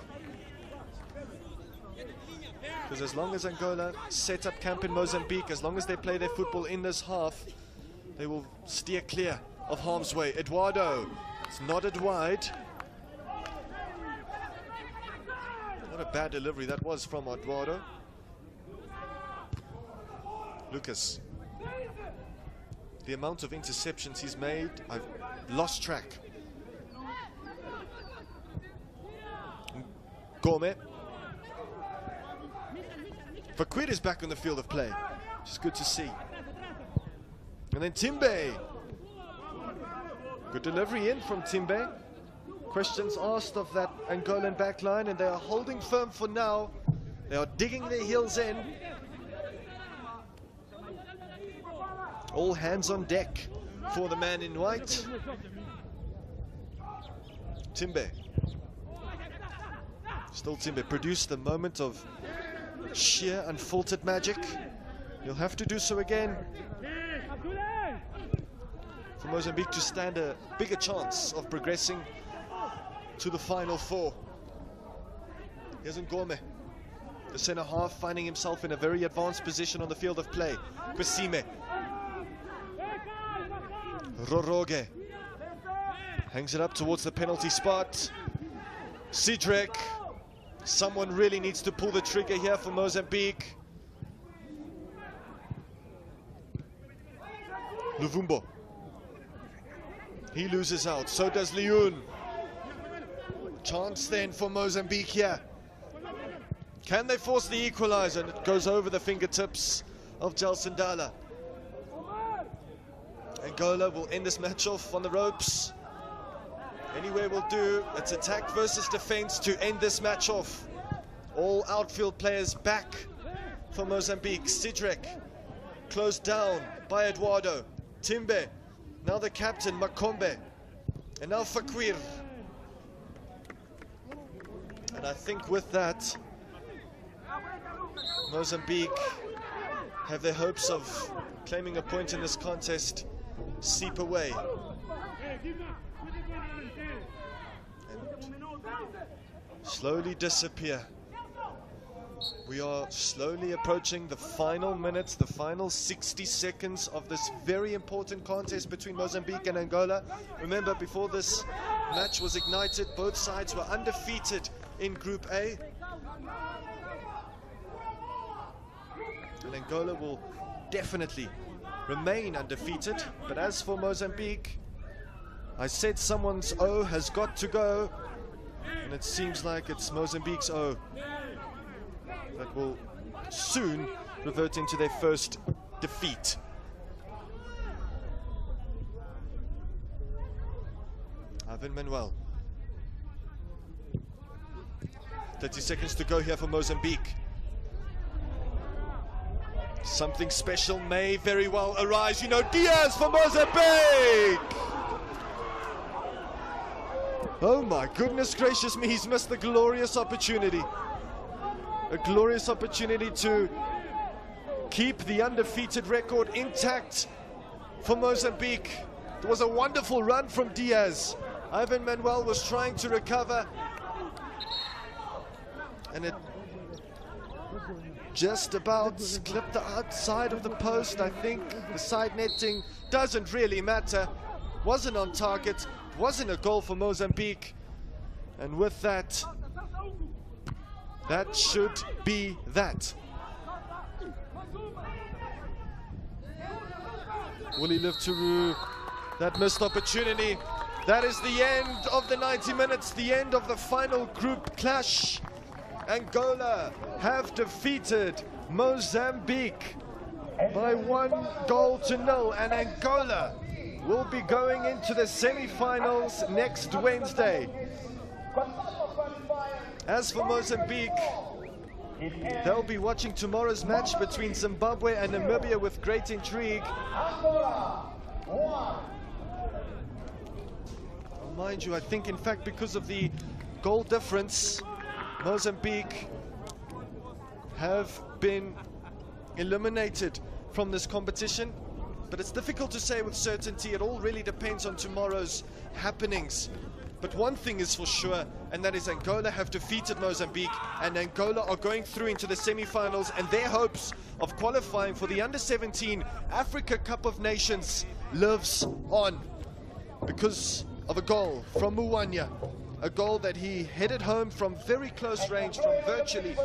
Because as long as Angola set up camp in Mozambique, as long as they play their football in this half, they will steer clear of harm's way. Eduardo, it's nodded wide. What a bad delivery that was from Eduardo. Lucas. The amount of interceptions he's made, I've lost track. Gourmet. Vaquid is back on the field of play, which is good to see. And then Timbe. Good delivery in from Timbe. Questions asked of that Angolan backline, and they are holding firm for now. They are digging their heels in. All hands on deck for the man in white. Timbe. Still Timbe produced the moment of sheer unfiltered magic. He'll have to do so again for Mozambique to stand a bigger chance of progressing to the final 4. Here's Ngome, the centre half, finding himself in a very advanced position on the field of play. Kwesime. Roroge hangs it up towards the penalty spot. Cedric. Someone really needs to pull the trigger here for Mozambique. Luvumbo. He loses out. So does Leon. Chance then for Mozambique here. Can they force the equalizer? And it goes over the fingertips of Gelson Dala. Angola will end this match off on the ropes. Anywhere will do. It's attack versus defense to end this match off. All outfield players back for Mozambique. Sidrek closed down by Eduardo. Timbe, now the captain, Makombe. And now Fakwir. And I think with that, Mozambique have their hopes of claiming a point in this contest seep away. And slowly disappear. We are slowly approaching the final minutes, the final 60 seconds of this very important contest between Mozambique and Angola. Remember, before this match was ignited, both sides were undefeated in Group A. And Angola will definitely remain undefeated. But as for Mozambique, I said someone's O has got to go. And it seems like it's Mozambique's O that will soon revert into their first defeat. Ivan Manuel. 30 seconds to go here for Mozambique. Something special may very well arise. You know, Diaz for Mozambique! Oh my goodness gracious me, he's missed the glorious opportunity. A glorious opportunity to keep the undefeated record intact for Mozambique. It was a wonderful run from Diaz. Ivan Manuel was trying to recover. And it just about clipped the outside of the post. I think the side netting doesn't really matter. Wasn't on target, wasn't a goal for Mozambique. And with that, that should be that. Willie Livturu, that missed opportunity. That is the end of the 90 minutes, the end of the final group clash. Angola have defeated Mozambique by 1-0, and Angola will be going into the semi-finals next Wednesday. As for Mozambique, they'll be watching tomorrow's match between Zimbabwe and Namibia with great intrigue. Mind you, I think in fact because of the goal difference, Mozambique have been eliminated from this competition. But it's difficult to say with certainty. It all really depends on tomorrow's happenings. But one thing is for sure, and that is Angola have defeated Mozambique, and Angola are going through into the semi-finals, and their hopes of qualifying for the Under-17 Africa Cup of Nations lives on because of a goal from Muwanya. A goal that he headed home from very close range, from virtually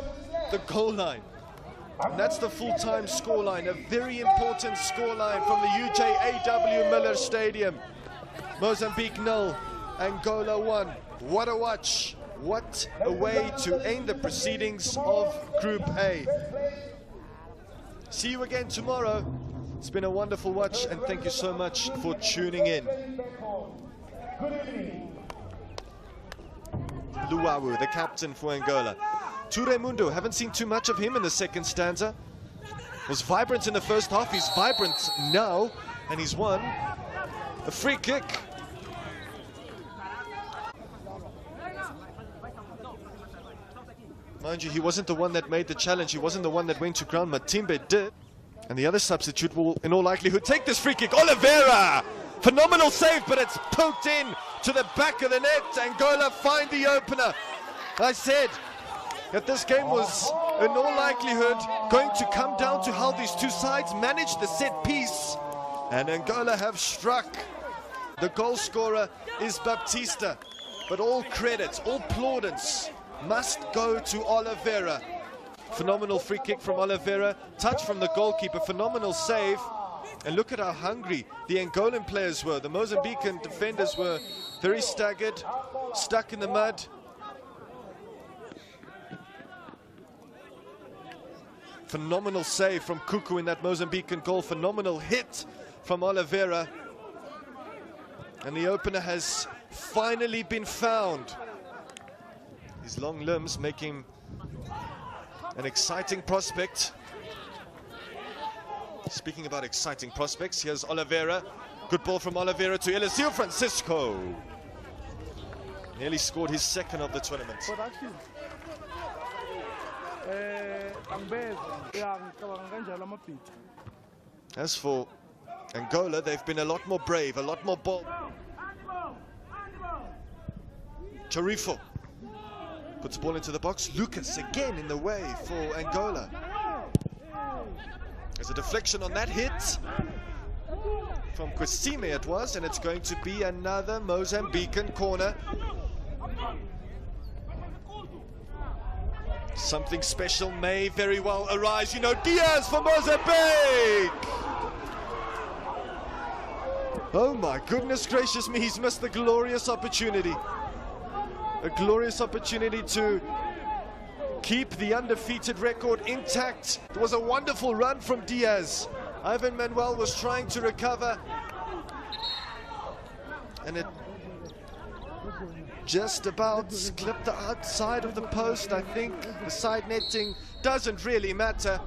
the goal line. And that's the full-time scoreline, a very important scoreline from the UJAW Miller Stadium. Mozambique 0, Angola 1. What a watch. What a way to end the proceedings of Group A. See you again tomorrow. It's been a wonderful watch, and thank you so much for tuning in. Luawu, the captain for Angola. Ture Mundo, haven't seen too much of him in the second stanza. Was vibrant in the first half, he's vibrant now, and he's won a free kick. Mind you, he wasn't the one that made the challenge, he wasn't the one that went to ground, Matimbe did. And the other substitute will, in all likelihood, take this free kick. Oliveira! Phenomenal save, but it's poked in to the back of the net. Angola find the opener. I said that this game was, in all likelihood, going to come down to how these two sides manage the set piece. And Angola have struck. The goal scorer is Baptista. But all credits, all plaudits must go to Oliveira. Phenomenal free kick from Oliveira. Touch from the goalkeeper. Phenomenal save. And look at how hungry the Angolan players were. The Mozambican defenders were very staggered, stuck in the mud. Phenomenal save from Cuckoo in that Mozambican goal. Phenomenal hit from Oliveira. And the opener has finally been found. His long limbs make him an exciting prospect. Speaking about exciting prospects, here's Oliveira. Good ball from Oliveira to Eliseo Francisco. Nearly scored his second of the tournament. As for Angola, they've been a lot more brave, a lot more bold. Tarifo puts the ball into the box. Lucas again in the way for Angola. There's a deflection on that hit. From Kwesime it was, and it's going to be another Mozambican corner. Something special may very well arise. You know, Diaz for Mozambique! Oh my goodness gracious me, he's missed the glorious opportunity. A glorious opportunity to keep the undefeated record intact. It was a wonderful run from Diaz. Ivan Manuel was trying to recover, and it just about clipped the outside of the post. I think the side netting doesn't really matter.